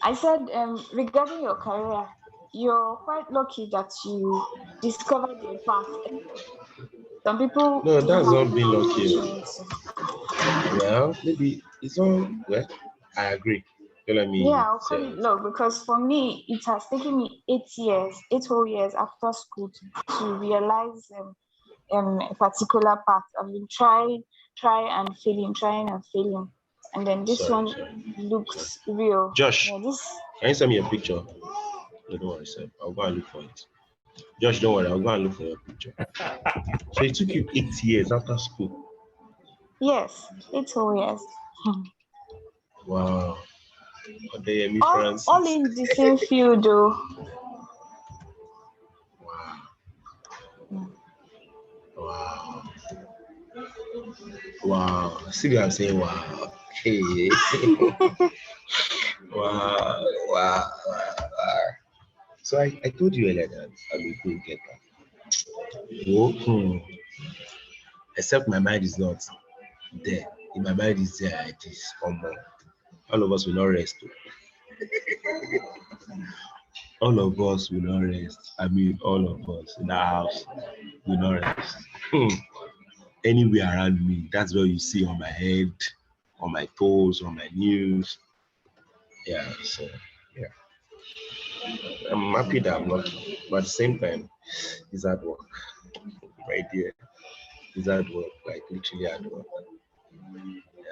I said regarding your career, you're quite lucky that you discovered your path. Some people. No, do that's have not being lucky. opportunity. Well, maybe it's all well. I agree. Don't let me Yeah, I'll say call it it. luck because for me, it has taken me 8 years, 8 whole years after school to realize a particular path. I've been trying and failing, and then this Sorry, one sorry. looks real. Josh, Yeah, this. can you send me a picture? No, don't worry, sir. I'll go and look for it. Josh, don't worry, I'll go and look for your picture. So it took you 8 years after school. Yes, 8 whole years. Wow. Odeyemi all Francis. in the same field though. Wow. Wow. See what I'm saying? Wow. Hey. Wow. Wow. Wow. So I told you earlier that I will go get that. Oh, except my mind is not there. If my mind is there, it is all of us will not rest. All of us will not rest. I mean, all of us in the house will not rest. Anywhere around me, that's what you see on my head, on my toes, on my knees. Yeah, so yeah. I'm happy that I'm lucky, but at the same time, it's hard work. Right there. It's hard work, like literally hard work.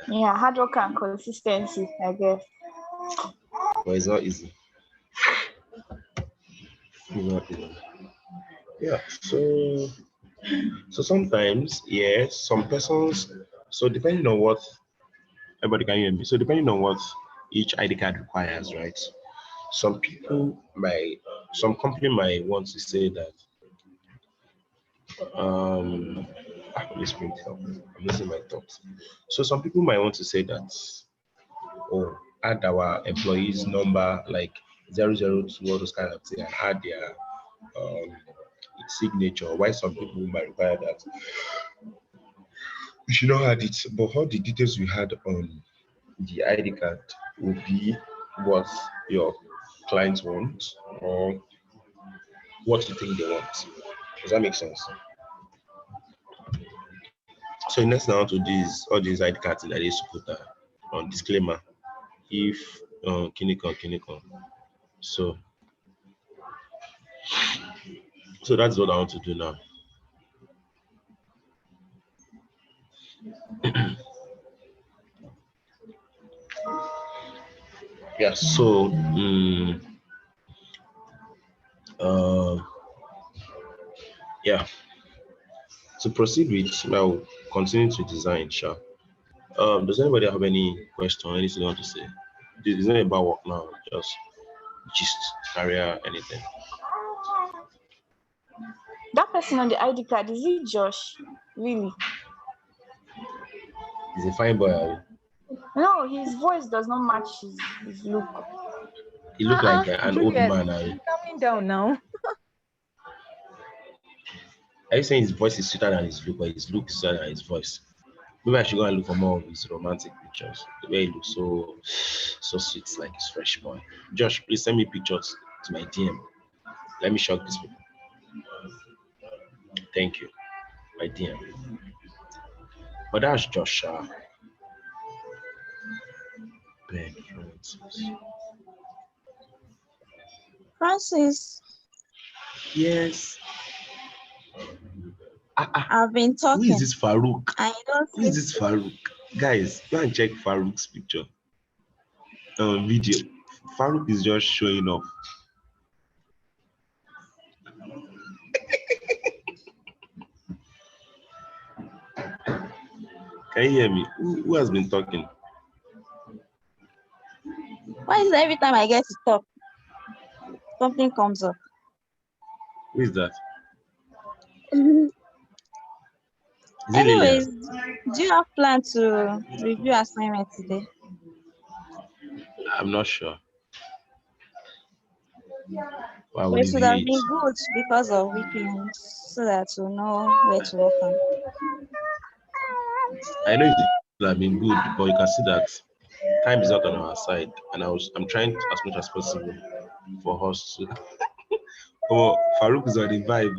Yeah, hard work and consistency, I guess. But it's not easy. It's not easy. Yeah, so sometimes, yeah, some persons, so depending on what everybody can hear me. So depending on what each ID card requires, right? Some people might, some company might want to say that, let's bring it up. I'm losing my thoughts. So some people might want to say that, oh, add our employees number like 002, all those kind of things, and add their signature. Why some people might require that we should not add it, but all the details we had on the ID card will be what your clients want or what you think they want. Does that make sense? So next now to these all these ID cards that they used to put on disclaimer if Kinikon. So that's what I want to do now. Yeah, so yeah. To proceed with now, continue to design, sure. Does anybody have any question, anything you want to say? This is not about work now, just gist, career, anything. That person on the ID card, is it Josh? Really? He's a fine boy. No, his voice does not match his look. He looked like an old Juliet, man. Calming down now. Are you saying his voice is sweeter than his look, or his look is sweeter than his voice? Maybe I should go and look for more of his romantic pictures. The way he looks so sweet, like his fresh boy. Josh, please send me pictures to my DM. Let me shock these people. Thank you. My DM. But that's Josh. Ben Francis. Francis, Yes. I've been Who talking. is this Farouk? I don't Who is this Farouk? Guys, go and check Farouk's picture. Video. Farouk is just showing off. Can you hear me? Who has been talking? Why is it every time I get to talk, something comes up? Who is that? Is it Anyways, Lillian? do you have plan to review assignment today? I'm not sure. Why But would it it would have be been it? good because of weekends, so that you know where to work on. I know it would have been good, but you can see that time is not on our side, and I'm trying as much as possible for us to. Oh, Farouk is on the vibe.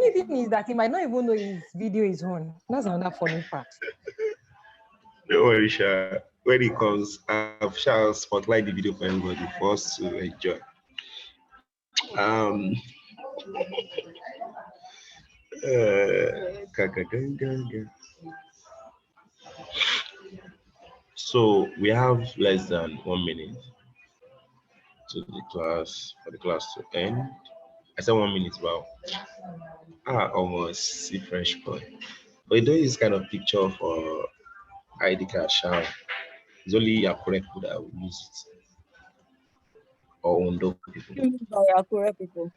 funny thing is that he might not even know his video is on. That's another funny part. Don't worry, Sha. When it comes, I've shall spotlight the video for everybody for us to enjoy. Um. So we have less than 1 minute to the class for the class to end. I said 1 minute. Wow. Almost see fresh boy. But you don't use kind of picture for ID card shower. It's only Akure people that will use it. Or Ondo people. By Akure people.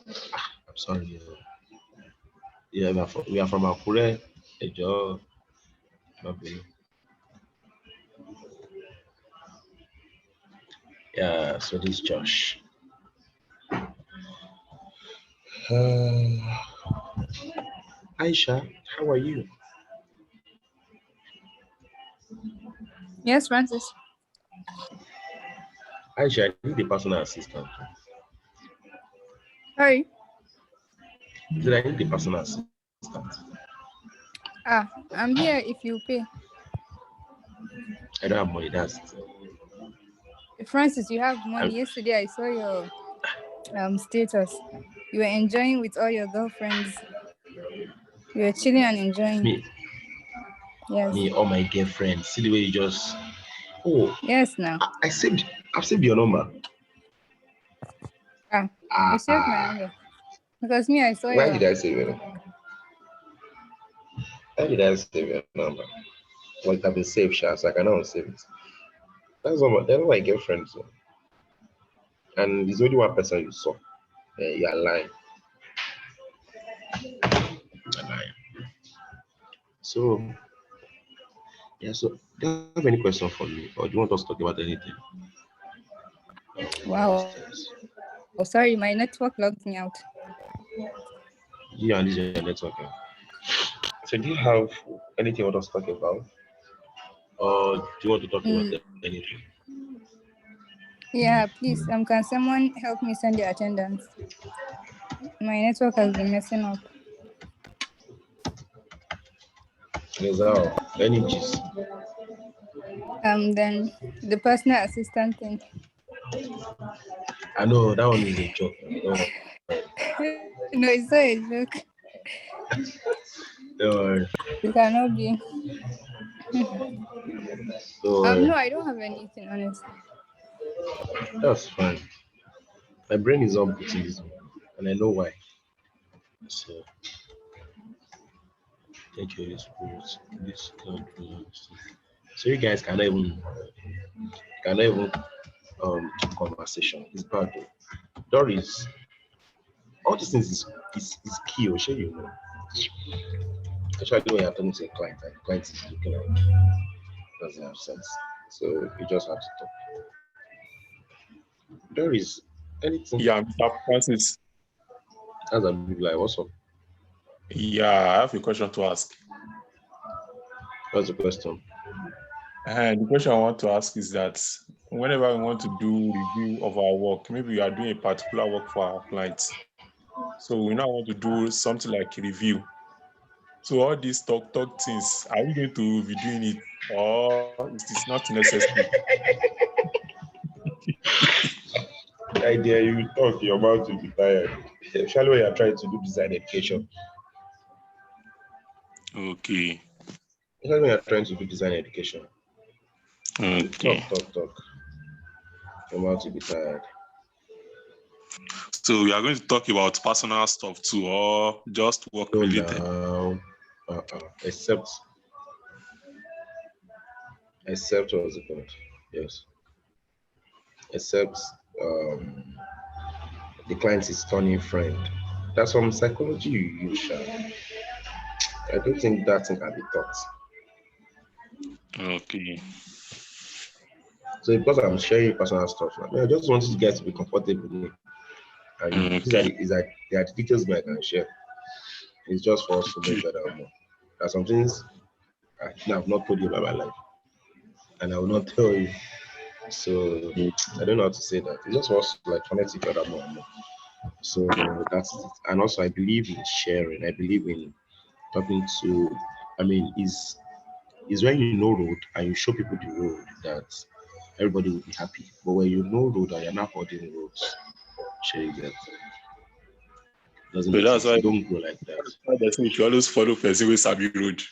I'm sorry. Yeah, we are from Akure. Ejo. Yeah, so this is Josh. Aisha, how are you? Yes, Francis. Aisha, I need a personal assistant. Sorry. Did I need a personal assistant? I'm here if you pay. I don't have money, that's it. Francis, you have money. Yesterday I saw your status. You were enjoying with all your girlfriends. You were chilling and enjoying. Me? Yes. Me, all my girlfriends. See the way you just... Oh. Yes, now. I've saved your number. You saved my number. Because me, I saw Why did I save your number? Why did I save your number? Well, it have been saved, Sha, so I cannot save it. That's all my girlfriends. And there's only one person you saw. You are lying. So, yeah, so do you have any question for me? Or do you want us to talk about anything? Wow. Oh, sorry, my network logged me out. Yeah, this is your network. So do you have anything you want us to talk about? Or do you want to talk about anything? Yeah, please. Can someone help me send the attendance? My network has been messing up. Yes, any gist? Then the personal assistant thing. I know that one is a joke. No, it's not a joke. No. You cannot be. No, I don't have anything, honestly. That's fine. My brain is on Buddhism, and I know why. So, thank you, Holy Spirit. This God belongs. So you guys cannot even keep conversation. It's bad. Doris, all these things is key, or you know. Especially when you're talking to a client, and the client is looking like doesn't have sense. So you just have to talk. Doris, anything? Yeah, Mr. Francis. As a big like, what's up? Yeah, I have a question to ask. What's the question? And the question I want to ask is that whenever we want to do review of our work, maybe we are doing a particular work for our clients. So we now want to do something like a review. So all these talk things, are we going to be doing it or it is not necessary? The idea you talk, you're about to be tired. Especially when you're trying to do design education. Okay. Especially when you're trying to do design education. Okay. Talk. I'm about to be tired. So we are going to talk about personal stuff too, or just work related? Except what was it called? Yes. Except the client is turning friend. That's some psychology you use, Sha. I don't think that thing can be taught. Okay. So because I'm sharing personal stuff, I just want you guys to be comfortable with me. And these are the details that I can share. It's just for us to make better more. There are some things I have not told you about my life, and I will not tell you. So I don't know how to say that. It's just for us to like connect each other more and more. So that's it. And also I believe in sharing. I believe in talking to. I mean, is when you know road and you show people the road that everybody will be happy. But when you know road and you're not holding roads, share that doesn't So make that's sense. why You don't go like that. they say you should always follow person with Sabi Road.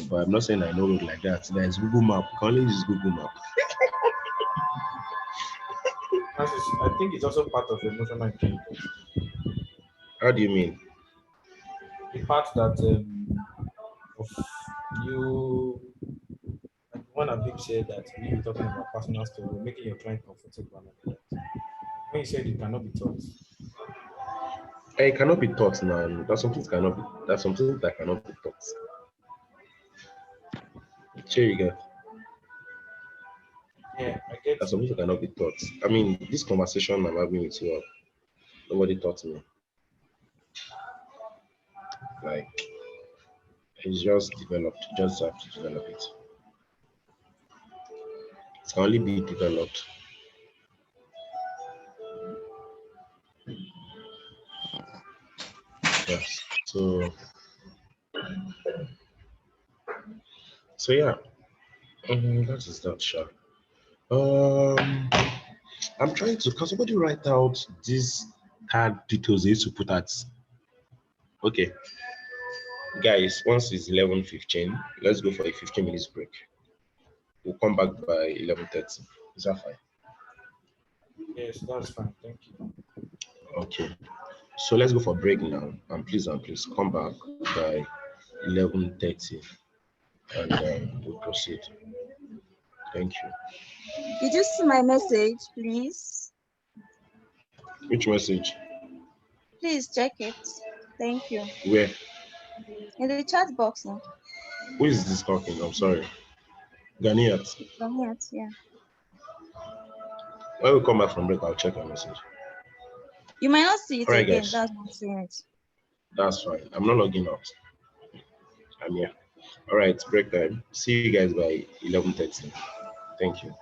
But I'm not saying I know road like that. There's Google Map. You can only use Google Map. I think it's also part of emotional intelligence. How do you mean? The part that of you, like one of them said that we were talking about personal story, making your client comfortable and all that. When you said it cannot be taught, It cannot be taught now. That's something that cannot be. That's something that cannot be taught. Sure, you get. yeah, I get That's you. something that cannot be taught. I mean, this conversation I'm having with you, nobody taught me. Like, it's just developed. You just have to develop it. It can only be developed. Yes. So yeah. That is that, sure. Um, I'm trying to. Can somebody write out these card details they used to put at? Okay, guys. Once it's 11:15, let's go for a 15 minutes break. We'll come back by 11:30. Is that fine? Yes, that's fine. Thank you. Okay. So let's go for break now. And please come back by 11:30, and we'll proceed. Thank you. Did you see my message, please? Which message? Please check it. Thank you. Where? In the chat box now. Who is this talking? I'm sorry. Ganiat. Yeah. When we come back from break, I'll check your message. You might not see it All right, again. guys. That's not saying it. That's fine. I'm not logging out. I'm here. All right, break time. See you guys by 11:30. Thank you.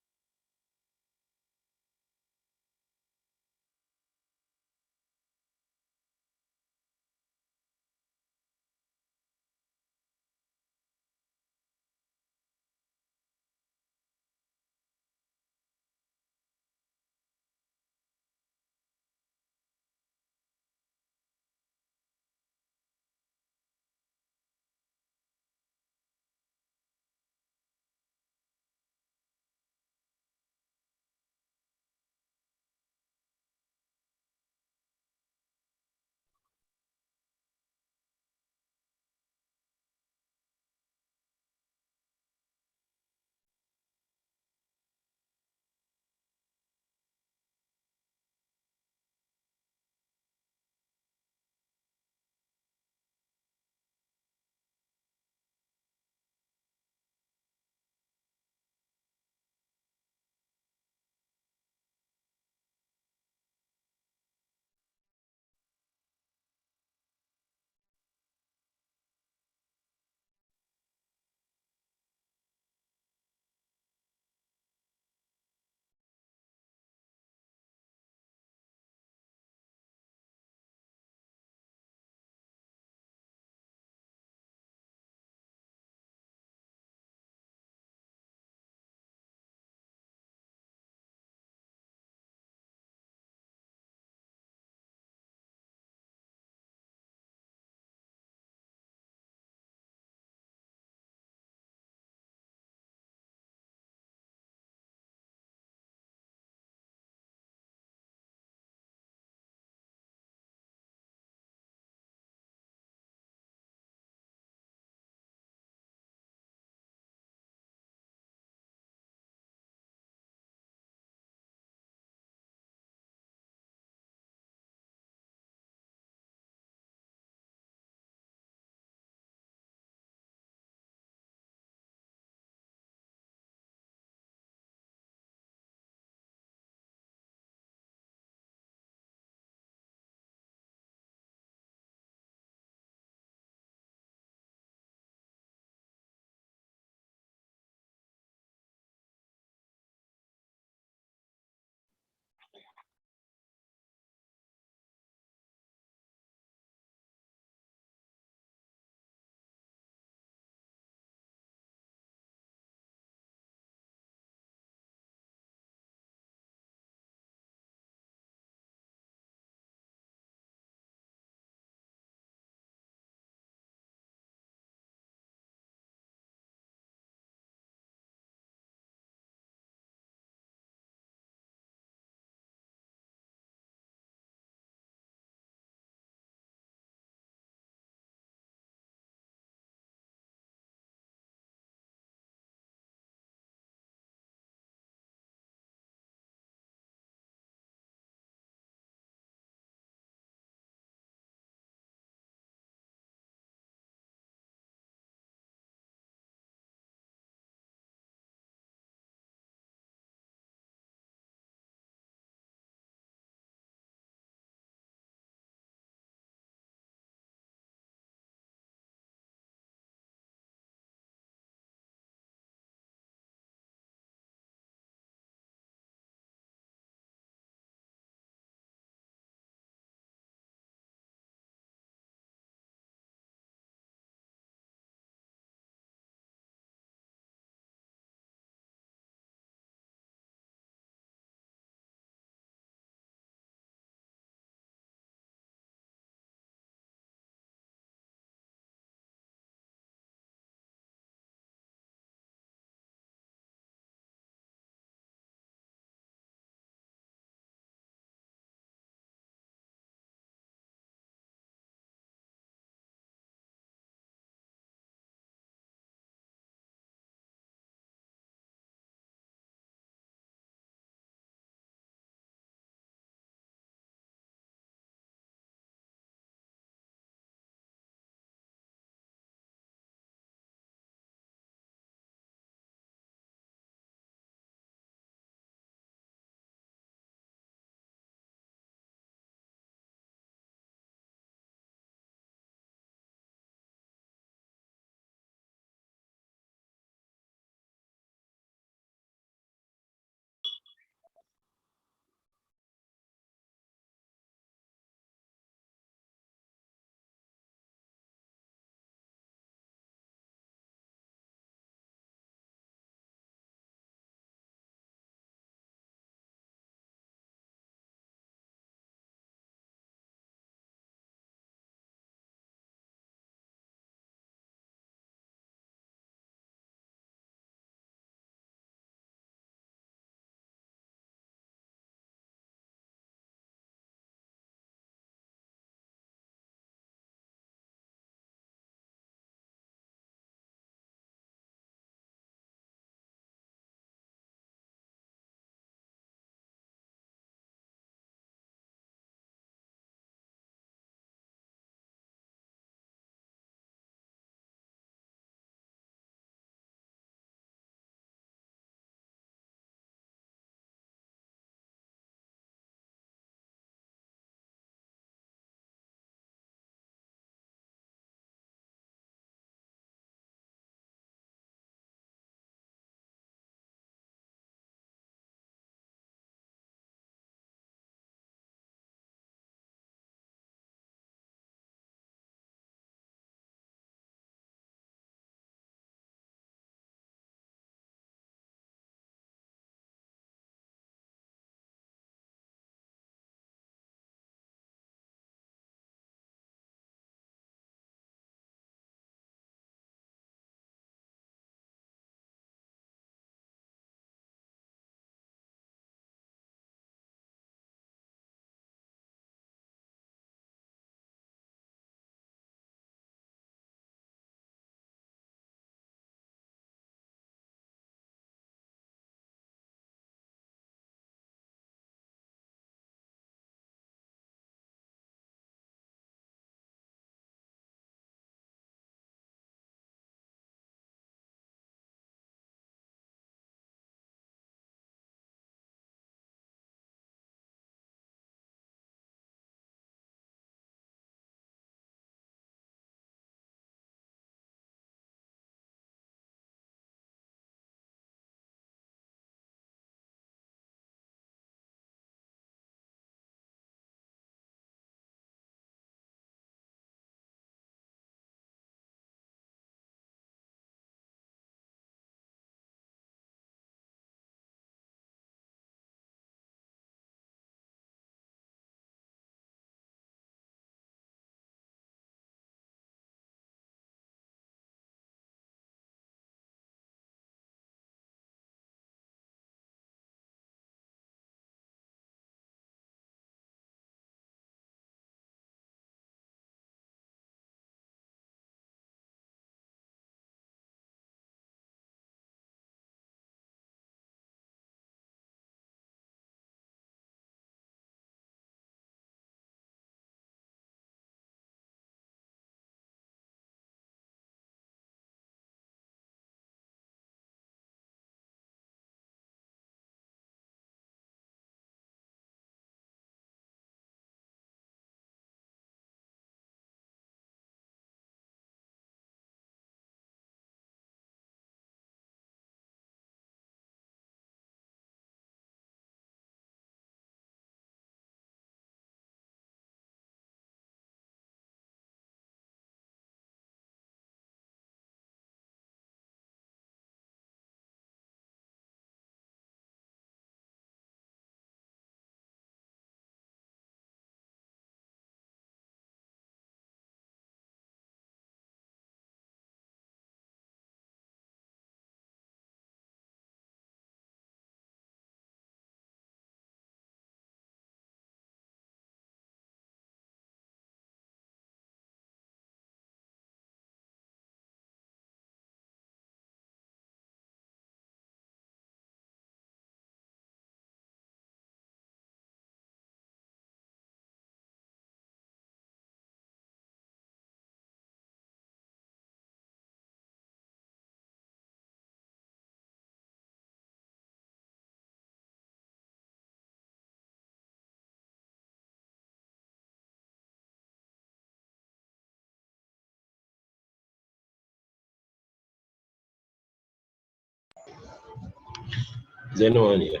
Is there anyone here?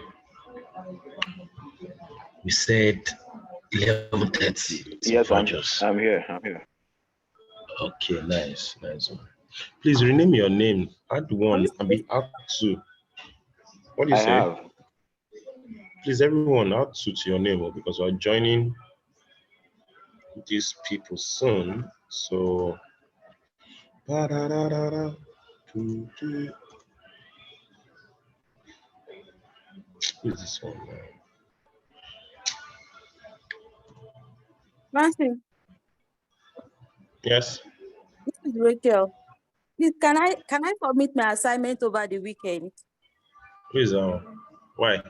We said 11:30. Yes, I'm here. Okay, nice one. Please rename your name. Add 1 and be add 2. What do you say? have. Please, everyone, add 2 to your name because we're joining these people soon. So, who is this one now? Francis, Yes. this is Rachel. Please, can I submit my assignment over the weekend? Who is why?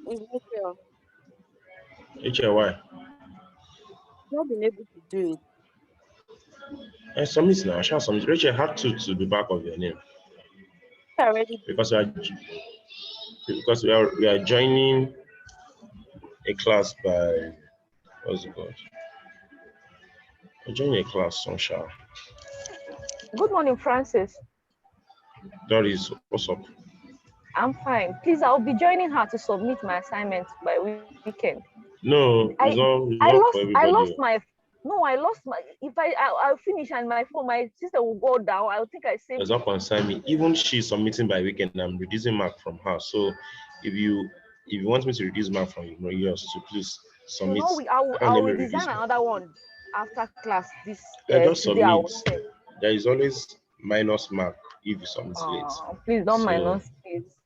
It's Rachel. Rachel, why? Not been able to do it. And submit now. I shall submit. Rachel, have 2 to the back of your name. Already. Because we are joining a class by what's it called? We're joining a class on Shah. Good morning, Francis. Doris, what's up? I'm fine. Please, I'll be joining her to submit my assignment by weekend. No, I lost my. If I'll finish and my sister will go down. I think I saved. Does not concern me. Even she's submitting by weekend, I'm reducing mark from her. So if you want me to reduce mark from yours, so please submit. No, I'll redesign another one after class. This just today submit. There is always minus mark if you submit late. Please don't minus, please.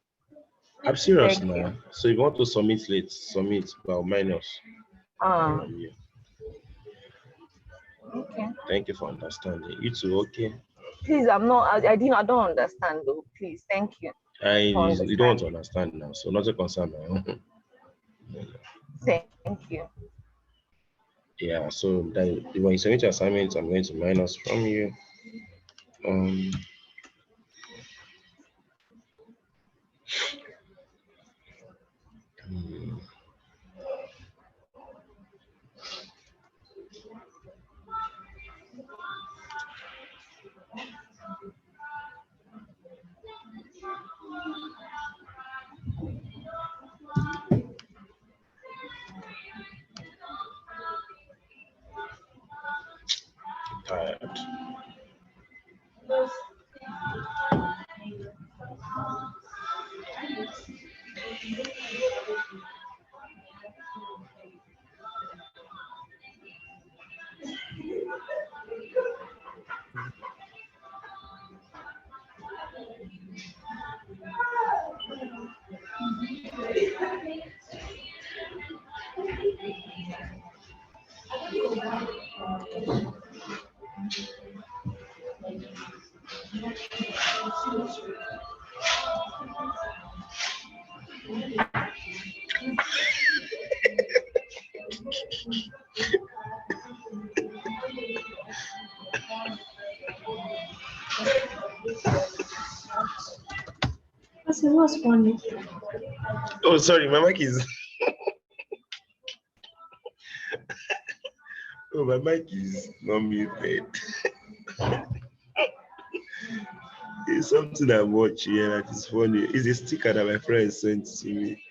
I'm serious now. So if you want to submit late, submit minus. Okay. Thank you for understanding. You too, okay? Please, I don't understand though. Please, thank you. You don't want to understand now, so not a concern now. Thank you. Yeah, so then when you submit your assignment, I'm going to minus from you. Tired. What's funny? Oh, sorry, my mic is. Oh, my mic is not muted. It's something I'm watching and it's funny. It's a sticker that my friend sent to me.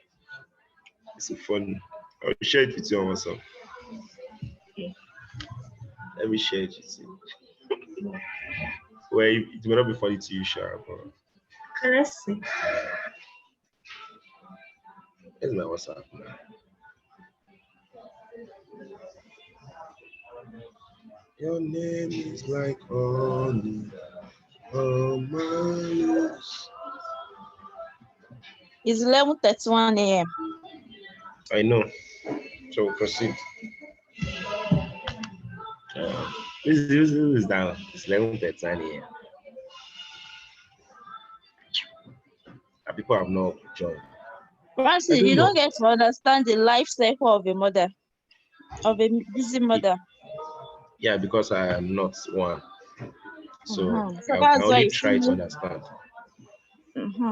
It's so funny. I'll share it with you on WhatsApp. Let me share it with you. Well, it may not be funny to you, Shara, but Let's see. Here's my WhatsApp now. Your name is like honey on my lips. It's 11:31 a.m. I know. So proceed. This is down. It's 11:39 a.m. People have not joined. Francis, you don't get to understand the life cycle of a mother, of a busy mother. Yeah, because I am not one. So, So I that's only why try to understand.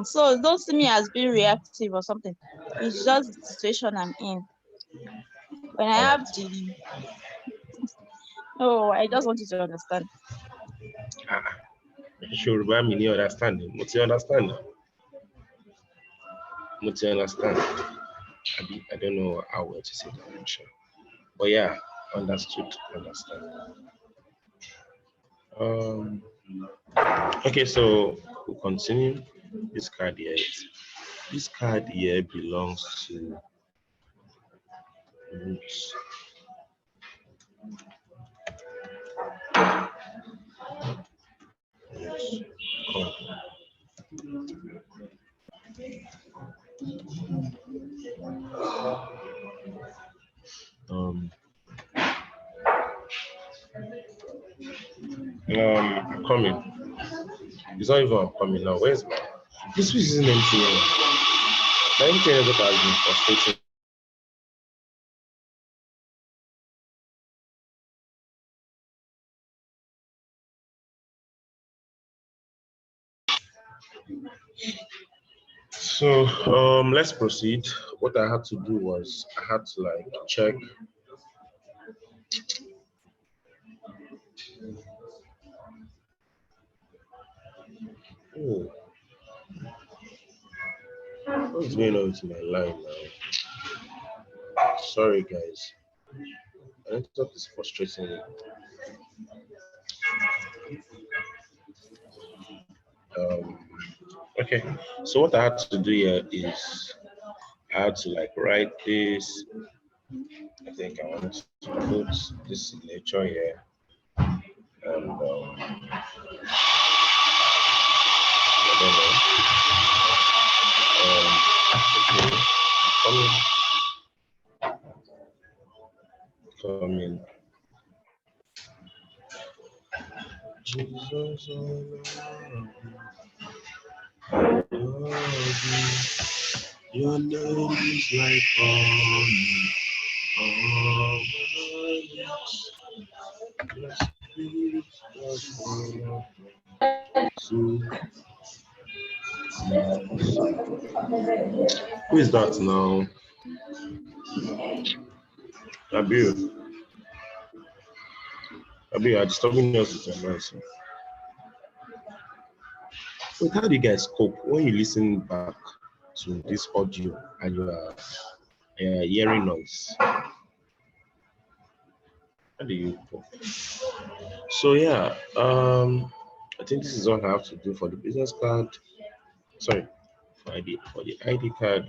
So don't see me as being reactive or something. It's just the situation I'm in. When I have the I just want you to understand. Sure, but I mean, you understand. What's your understanding? But you understand? I don't know how well to say that, I'm sure. But yeah, understood, understand. Okay, so we'll continue. This card here. This card here belongs to roots. Coming. It's not even coming now. Where's my? This week isn't MTN. My MTN has been frustrating. So let's proceed. What I had to do was I had to like check. Oh, what's going on with my line now? Sorry guys. I network is frustrating me. Okay, so what I had to do here is I had to like write this. I think I want to put this signature here, and I don't know. Okay, come in. Jesus, your name is like honey. Who is that now? Abiu, you are disturbing us with your noise. Wait, how do you guys cope when you listen back to this audio and you are hearing noise? How do you cope? So yeah, I think this is all I have to do for the business card. Sorry, for the ID card.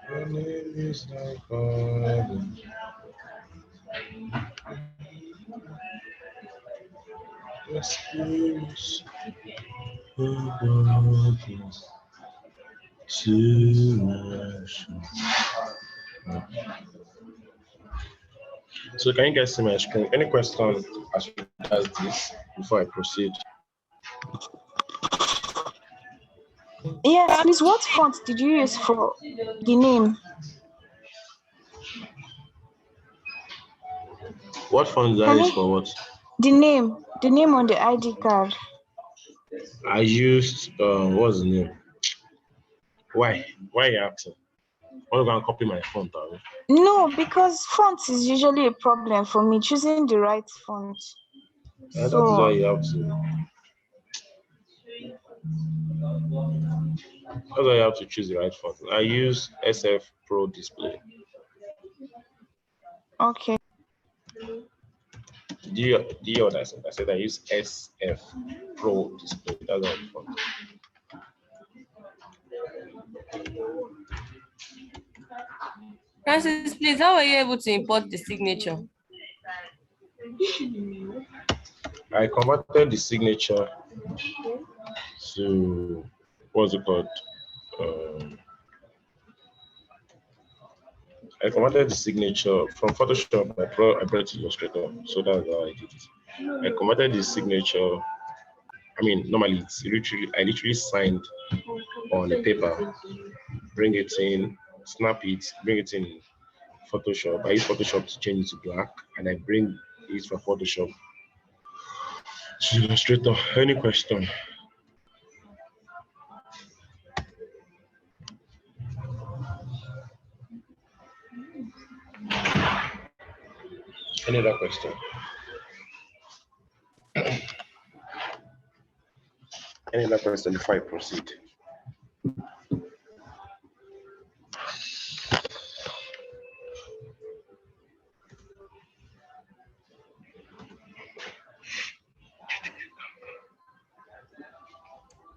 Your name is like honey. Yes, please. So can you guys see my screen? Any question as regards this before I proceed? Yes, please. What font did you use for the name? What font did I use for what? The name on the ID card. I used what's the name? Why are you asking? I'm not gonna copy my font out. No, because font is usually a problem for me choosing the right font. That is why you have to. That's why you have to choose the right font. I use SF Pro Display. Okay. Do you hear what I said? I said I use SF Pro Display. That's not the font. Francis, please, how were you able to import the signature? I converted the signature to what's it called? I converted the signature from Photoshop. I brought it to Illustrator, so that's how I did it. I converted the signature. I mean, normally I literally signed on the paper, bring it in, snap it, bring it in Photoshop. I use Photoshop to change it to black, and I bring it from Photoshop to Illustrator. Any question? Any other question? Any other question before I proceed?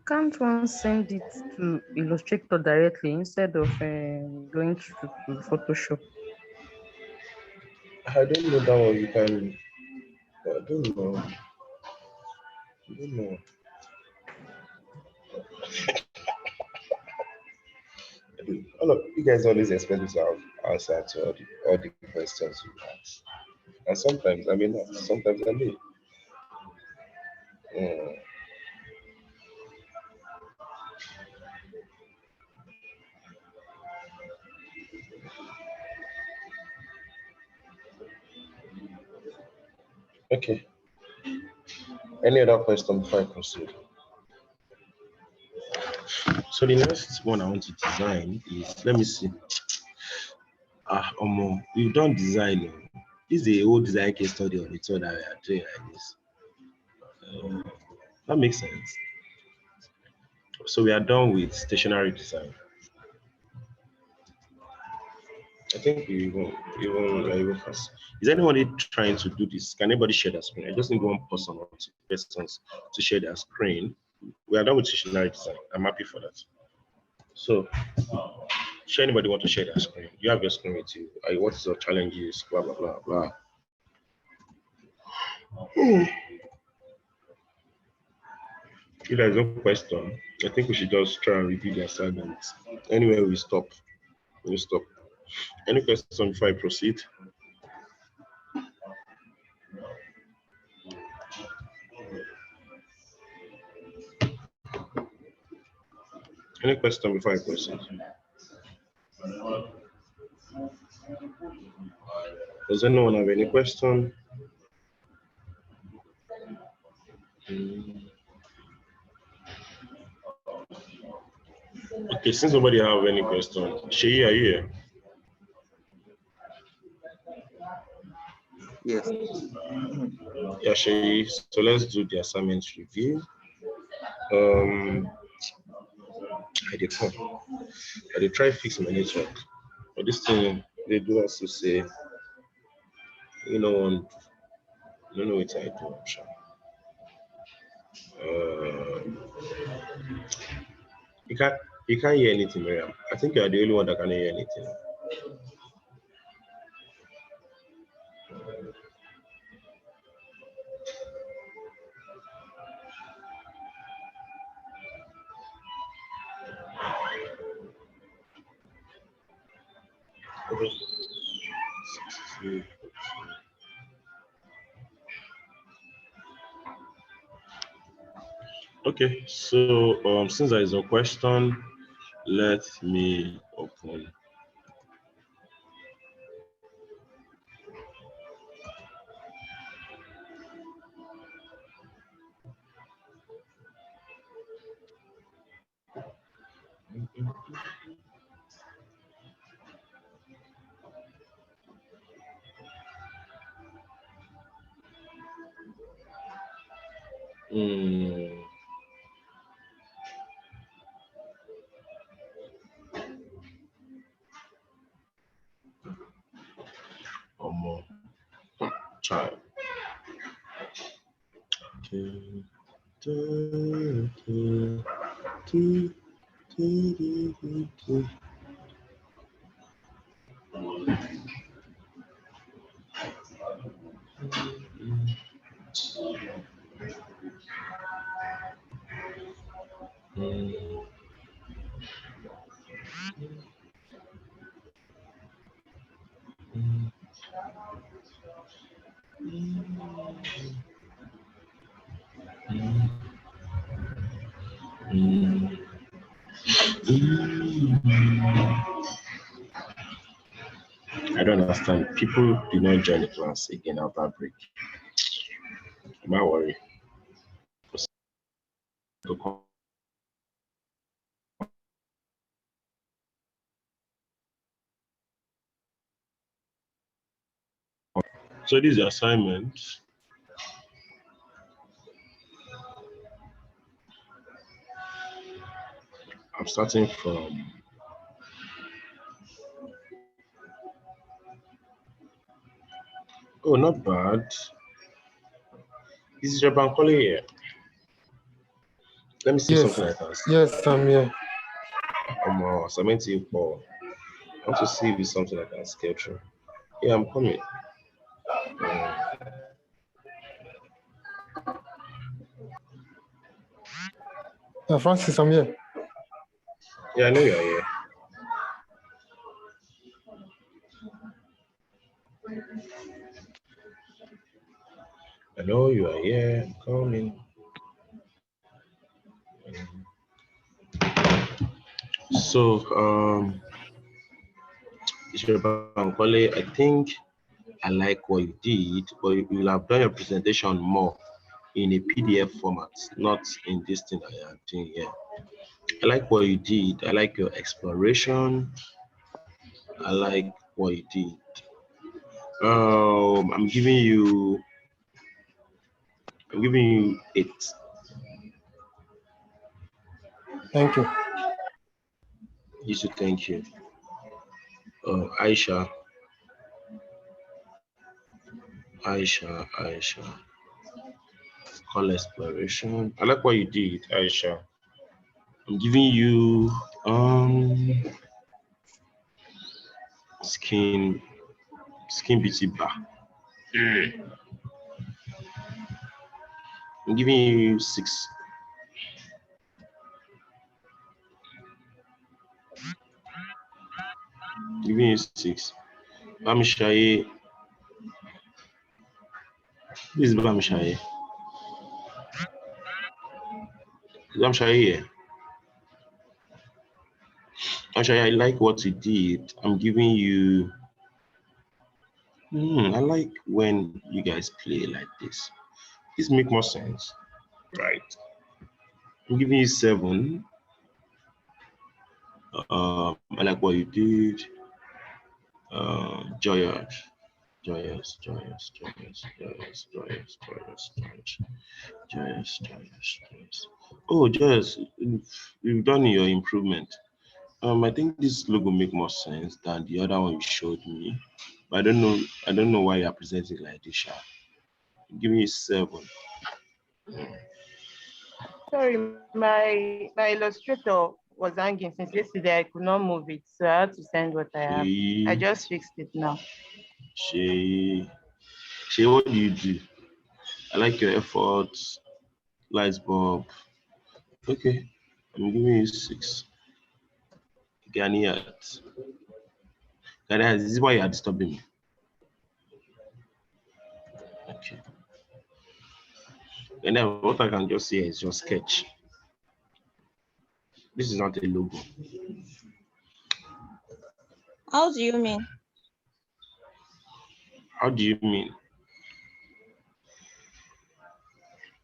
Can't one send it to Illustrator directly instead of going to Photoshop? I don't know that one. You can. I don't know. I don't know. All of you guys always expect me to have answer to all the questions you ask. And sometimes I may not. Sometimes I may. Mm. Okay. Any other question before I proceed? So the next one I want to design is, let me see. We've done design. This is a whole design case study on its own that we are doing like this. That makes sense. So we are done with stationary design. I think we even fast. Is anybody trying to do this? Can anybody share their screen? I just need one person or two persons to share their screen. We are done with stationary design. I'm happy for that. So, should anybody want to share their screen? You have your screen with you. What is your challenges? Blah blah blah blah. If there's no question, I think we should just try and review the assignments. Anyway, we stop. Any question before I proceed? Any question before I proceed? Does anyone have any question? Okay, since nobody have any question, Sheyi, are you here? Yes. Yeah, Sheyi. So let's do the assignment review. I did try fix my network, but this thing they do also say, you know, I don't know what I do. You can't hear anything, Miriam. I think you are the only one that can hear anything. Okay, so since there is a question, let me open. Try. I don't understand. People do not join the class again after break. Am I worried? So this is the assignment. I'm starting from oh, not bad. This is your bank holiday here. Let me see something like that. Yes, I'm here. Assignment for. I want to see if it's something I can schedule. Yeah, I'm coming. Francis, I'm here. Yeah, I know you're here. I know you are here. I'm coming. So, Bankole, I think I like what you did, but you will have done your presentation more in a PDF format, not in this thing I am doing here. I like what you did. I like your exploration. I like what you did. I'm giving you 8. Thank you. You should thank you. Aisha. Call exploration. I like what you did, Aisha. I'm giving you skin beauty bar. I'm giving you 6. Giving you 6. Bamishaye. This is Bamishaye. Bamishaye here. Bamishaye, I like what you did. I'm giving you. I like when you guys play like this. This make more sense, right? I'm giving you 7. I like what you did. Joyous. Oh, Joyous, you've done your improvement. I think this logo make more sense than the other one you showed me. But I don't know why you're presenting like this. Give me 7. Sorry, my illustrator was hanging since yesterday. I could not move it, so I had to send what I have. I just fixed it now. Shay, what do you do? I like your efforts. Lights bulb. Okay, I'm giving you 6. Ganiat. This is why you are disturbing me. Okay. And then what I can just say is your sketch. This is not a logo. How do you mean? How do you mean?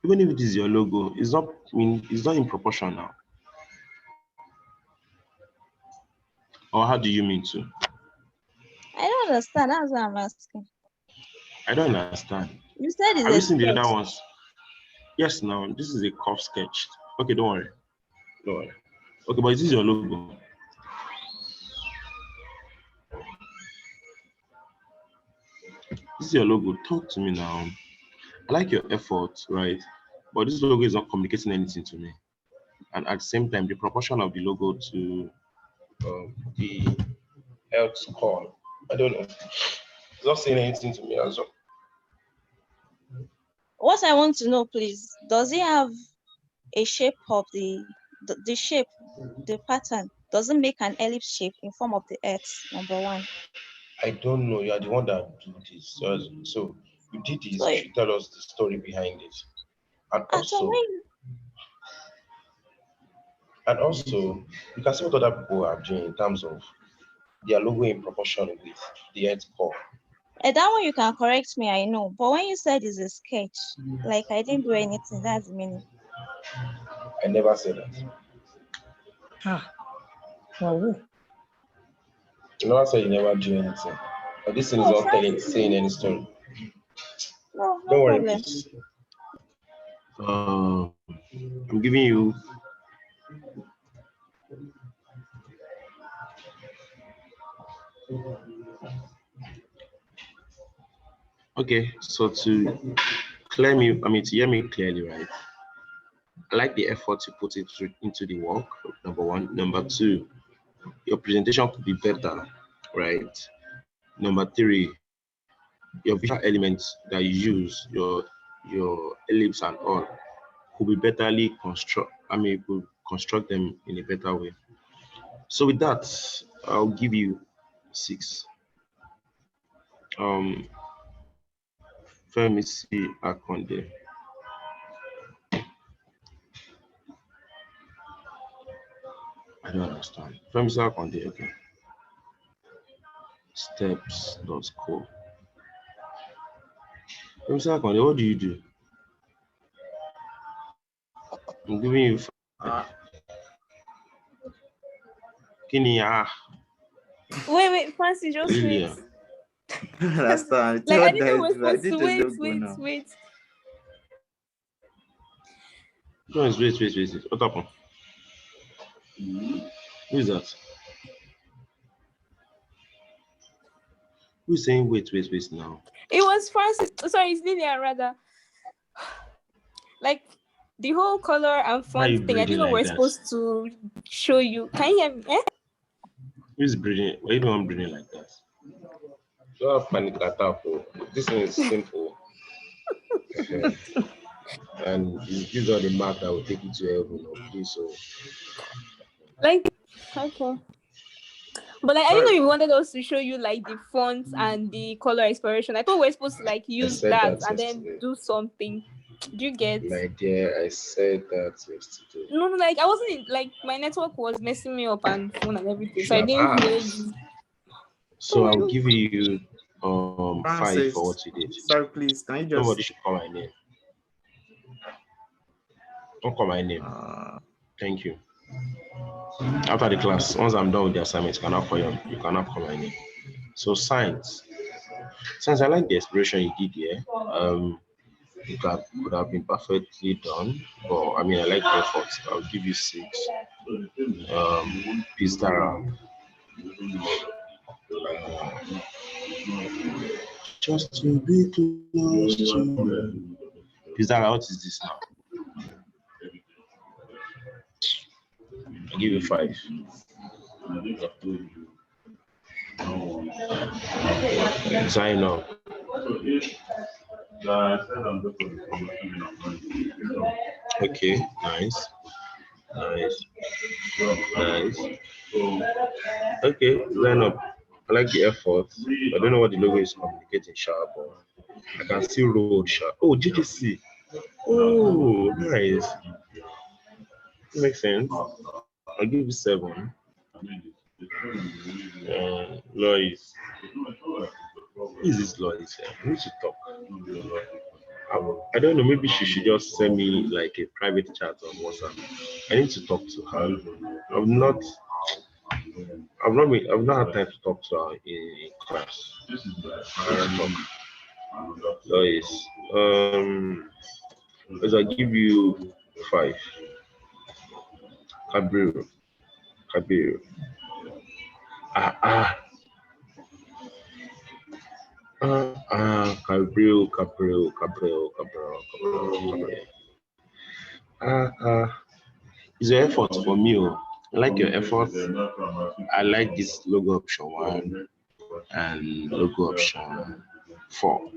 Even if it is your logo, it's not in proportion now. Or how do you mean to? I don't understand. That's what I'm asking. I don't understand. You said it's Have a you seen the sketch. other ones? Yes, now this is a curve sketch. Okay, don't worry. Okay, but this is your logo. This is your logo. Talk to me now. I like your effort, right? But this logo is not communicating anything to me. And at the same time, the proportion of the logo to the health score, I don't know. It's not saying anything to me as well. What I want to know, please, does it have a shape of the shape, the pattern? Does it make an ellipse shape in form of the X, number 1? I don't know. You are the one that did this. So you did this. You should tell us the story behind it. And also, you can see what other people are doing in terms of their logo in proportion with the head core. That one you can correct me, I know. But when you said it's a sketch, like I didn't do anything, that's the meaning. I never said that. Wow. You never said you never do anything. But this thing is not saying any story. No, Don't no worry, problem. please. I'm giving you okay. So to clear me, I mean to hear me clearly, right? I like the effort you put into the work. Number one. Number two, your presentation could be better, right? Number three, your visual elements that you use, your ellipse and all, could be betterly could construct them in a better way. So with that, I'll give you 6. Let me see Akonde. I don't understand. Let me see Akonde. Okay. Steps.co. Let me see Akonde. What do you do? I'm giving you 5. Kini Wait, Francis, just wait. Lilia. Understand? Like, I Tell didn't know we're that I supposed did to the wait. logo now. No, wait. What happened? Who is that? Who's saying wait now? It was Francis. Sorry, it's Lilia rather. Like the whole color and Why are you font thing. I didn't breathing know like we're that? supposed to show you. Can you hear me? Eh? Who's breathing? Why do you breathing like that? Don't have panic attack. This one is simple. And these are the mark that will take you to heaven, please. So Like, okay. But like, I didn't know you wanted us to show you like the fonts and the color exploration. I thought we were supposed to like use that and then do something. Do you get? My dear, I said that yesterday. No, like I wasn't like my network was messing me up and phone and everything, so I didn't hear you. So I'll give you 5 Francis, for what you did. sorry, please. Can you just? Nobody should call my name. Don't call my name. Thank you. After the class, once I'm done with the assignment, you cannot call my name. So science. Since I like the exploration you did here, it could have been perfectly done, but I mean I like the effort. I'll give you 6. Pistara. Just to be close to you. Pistara, what is this now? I'll give you 5. Sign up. Okay, nice. Okay, sign up. I like the effort. I don't know what the logo is communicating sharp, but I can see road sharp. Oh, GTC. Oh, nice. Makes sense. I'll give you 7. Lois. Who is this Lois? We need to talk. I don't know, maybe she should just send me like a private chat on WhatsApp. I need to talk to her. I've not had time to talk to her in class. Lois. I'll give you 5. Kabir. Cabril. It's an effort for me. I like your effort. I like this logo option 1 and logo option 4.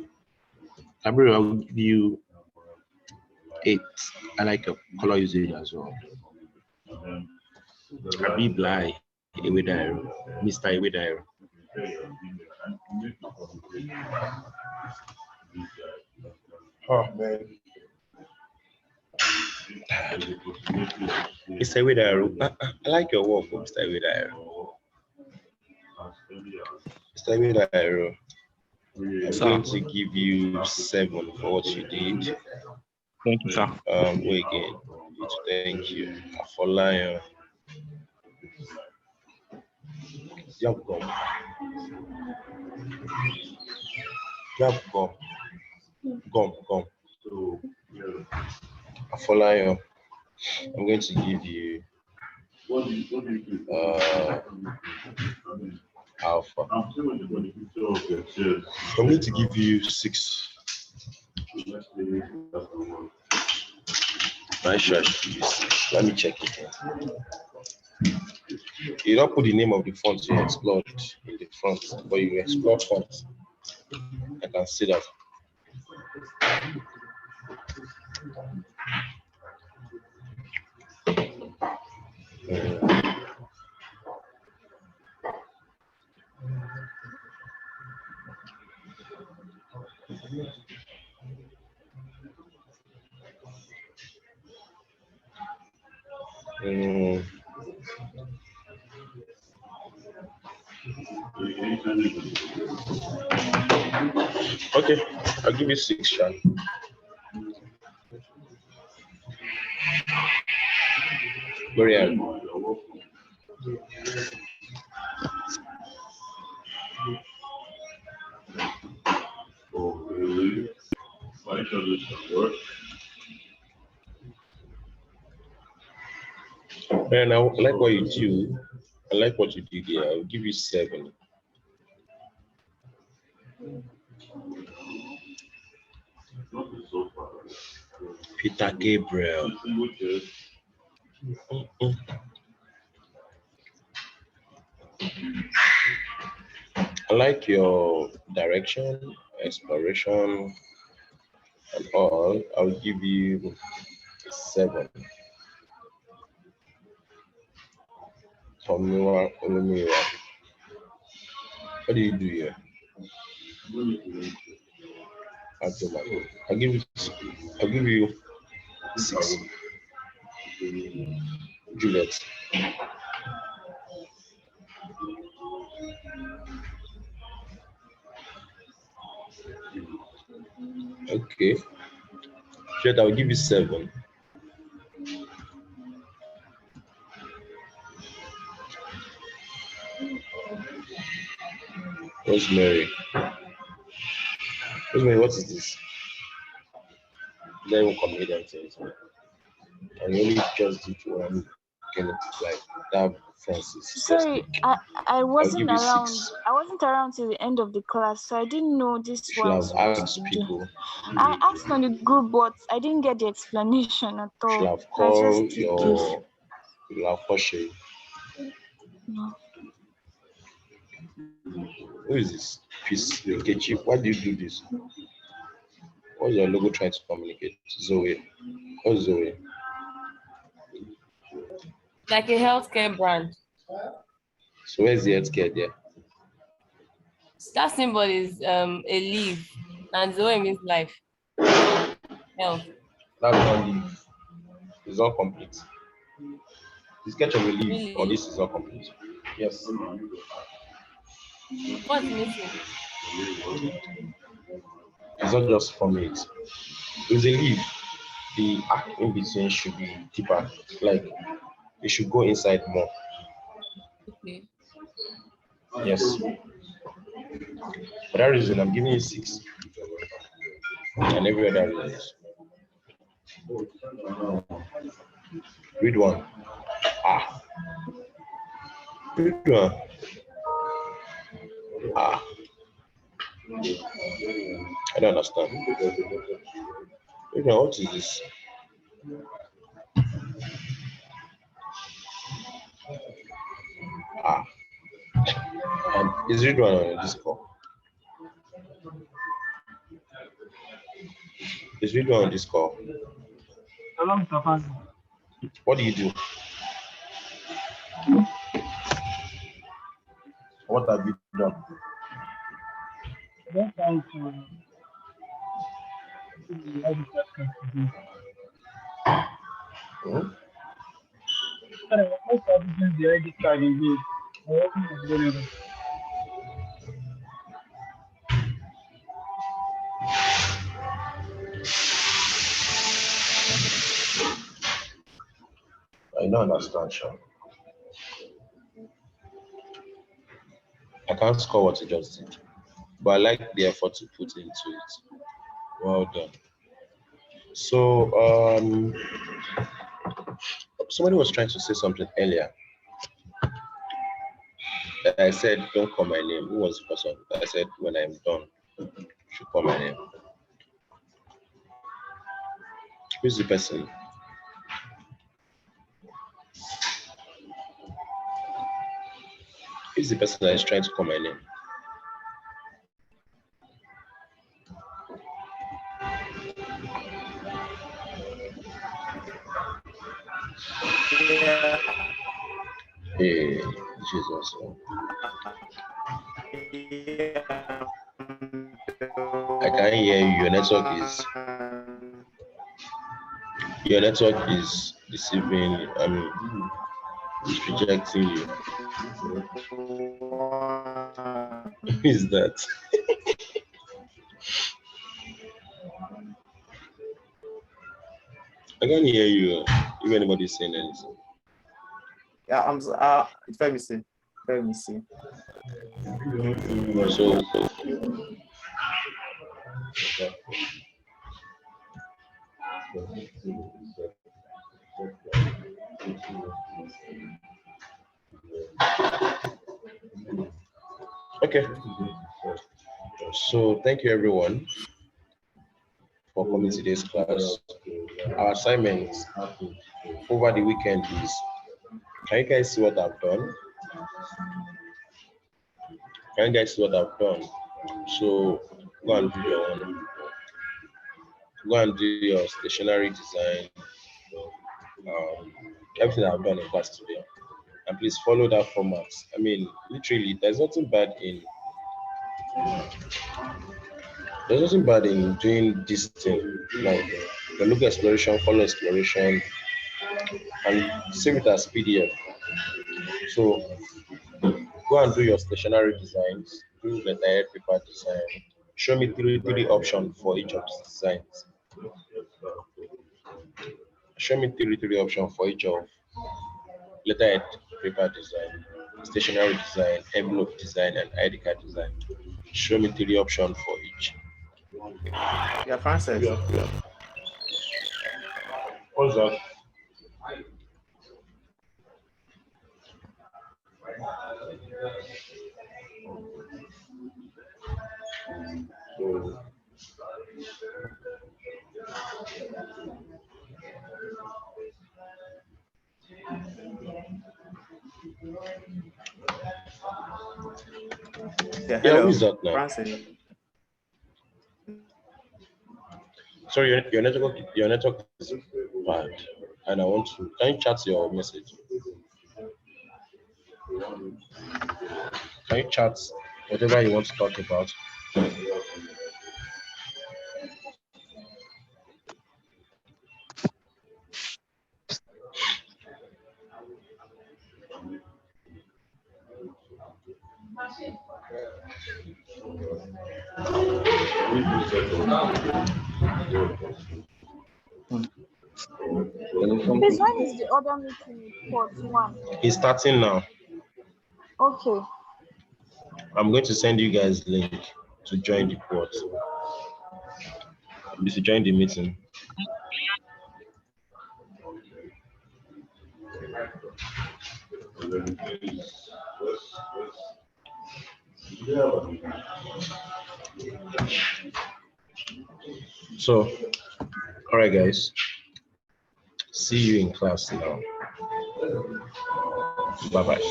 Cabril, I will give you 8. I like your color usage as well. Abibly, Mr. Ewedairo. Oh man. Mr. Ewedairo, I like your work, Mr. Ewedairo. Mr. Ewedairo, I'm going to give you 7 for what you did. Thank you, sir. Wait again. Thank you. For Lion. Go come. Afolayan, I'm going to give you alpha. I'm going to give you 6. Right, sure. Let me check again. You don't put the name of the font you explored in the front, but you explore font. I can see that. Okay, I'll give you 6, Sean. Marianne. Man, I like what you do. I like what you did here. I'll give you 7. Peter Gabriel. I like your direction, exploration, and all. I'll give you 7. What do you do here? I'll give you 6. Juliet. Okay. Juliet, I'll give you 7. Rosemary. Rosemary, what is this? They will comedian things. And you only just did one kind of like that Francis. Sorry, I wasn't around. I wasn't around till the end of the class, so I didn't know this one. Asked people. I asked on the group, but I didn't get the explanation at all. Should have called your Shay. No. Who is this? Peace, Kechi. Why do you do this? What's your logo trying to communicate? Zoe. What's Zoe? Like a healthcare brand. So where's the healthcare there? That symbol is a leaf, and Zoe means life. Health. That's not leaf. It's not complete. The sketch of a leaf, really? Or this is not complete. Yes. What's missing? It's not just from it. It's a leaf. The arc in between should be deeper. Like it should go inside more. Okay. Yes. For that reason, I'm giving you 6. And every other reason. Read one. Read one. I don't understand. Read one. What is this? And is read one on Discord? Is read one on Discord? What do you do? What have you done? I don't understand, Sean. I can't score what you just did, but I like the effort to put into it. Well done. So somebody was trying to say something earlier. I said, don't call my name. Who was the person? I said, when I'm done, you should call my name. Who's the person? Who's the person that is trying to call my name? Yeah. Hey, Jesus. I can't hear you. Your network is deceiving. It's rejecting you. Who is that? I can't hear you if anybody's saying anything. Yeah, let me see. Let me see. So okay. So thank you everyone for coming to this class. Our assignment over the weekend is, can you guys see what I've done? Can you guys see what I've done? So go and do your own. Go and do your stationery design. Everything I've done in class today. And please follow that format. I mean, literally, there's nothing bad in doing this thing. Like the look exploration, follow exploration, and save it as PDF. So go and do your stationery designs, do the diet paper design. Show me three options for each of these designs. Show me three options for each of letterhead paper design, stationery design, envelope design, and ID card design. Show me three options for each. Yeah, Francis. What's that? Yeah, hello. Who is that now? Francis. Sorry, your network is bad, and I want to. Can you chat your message? Can you chat whatever you want to talk about? Please, when is the other meeting with Port 1? It's starting now. Okay. I'm going to send you guys link to join the quad. To join the meeting. So, all right, guys. See you in class now. Bye-bye.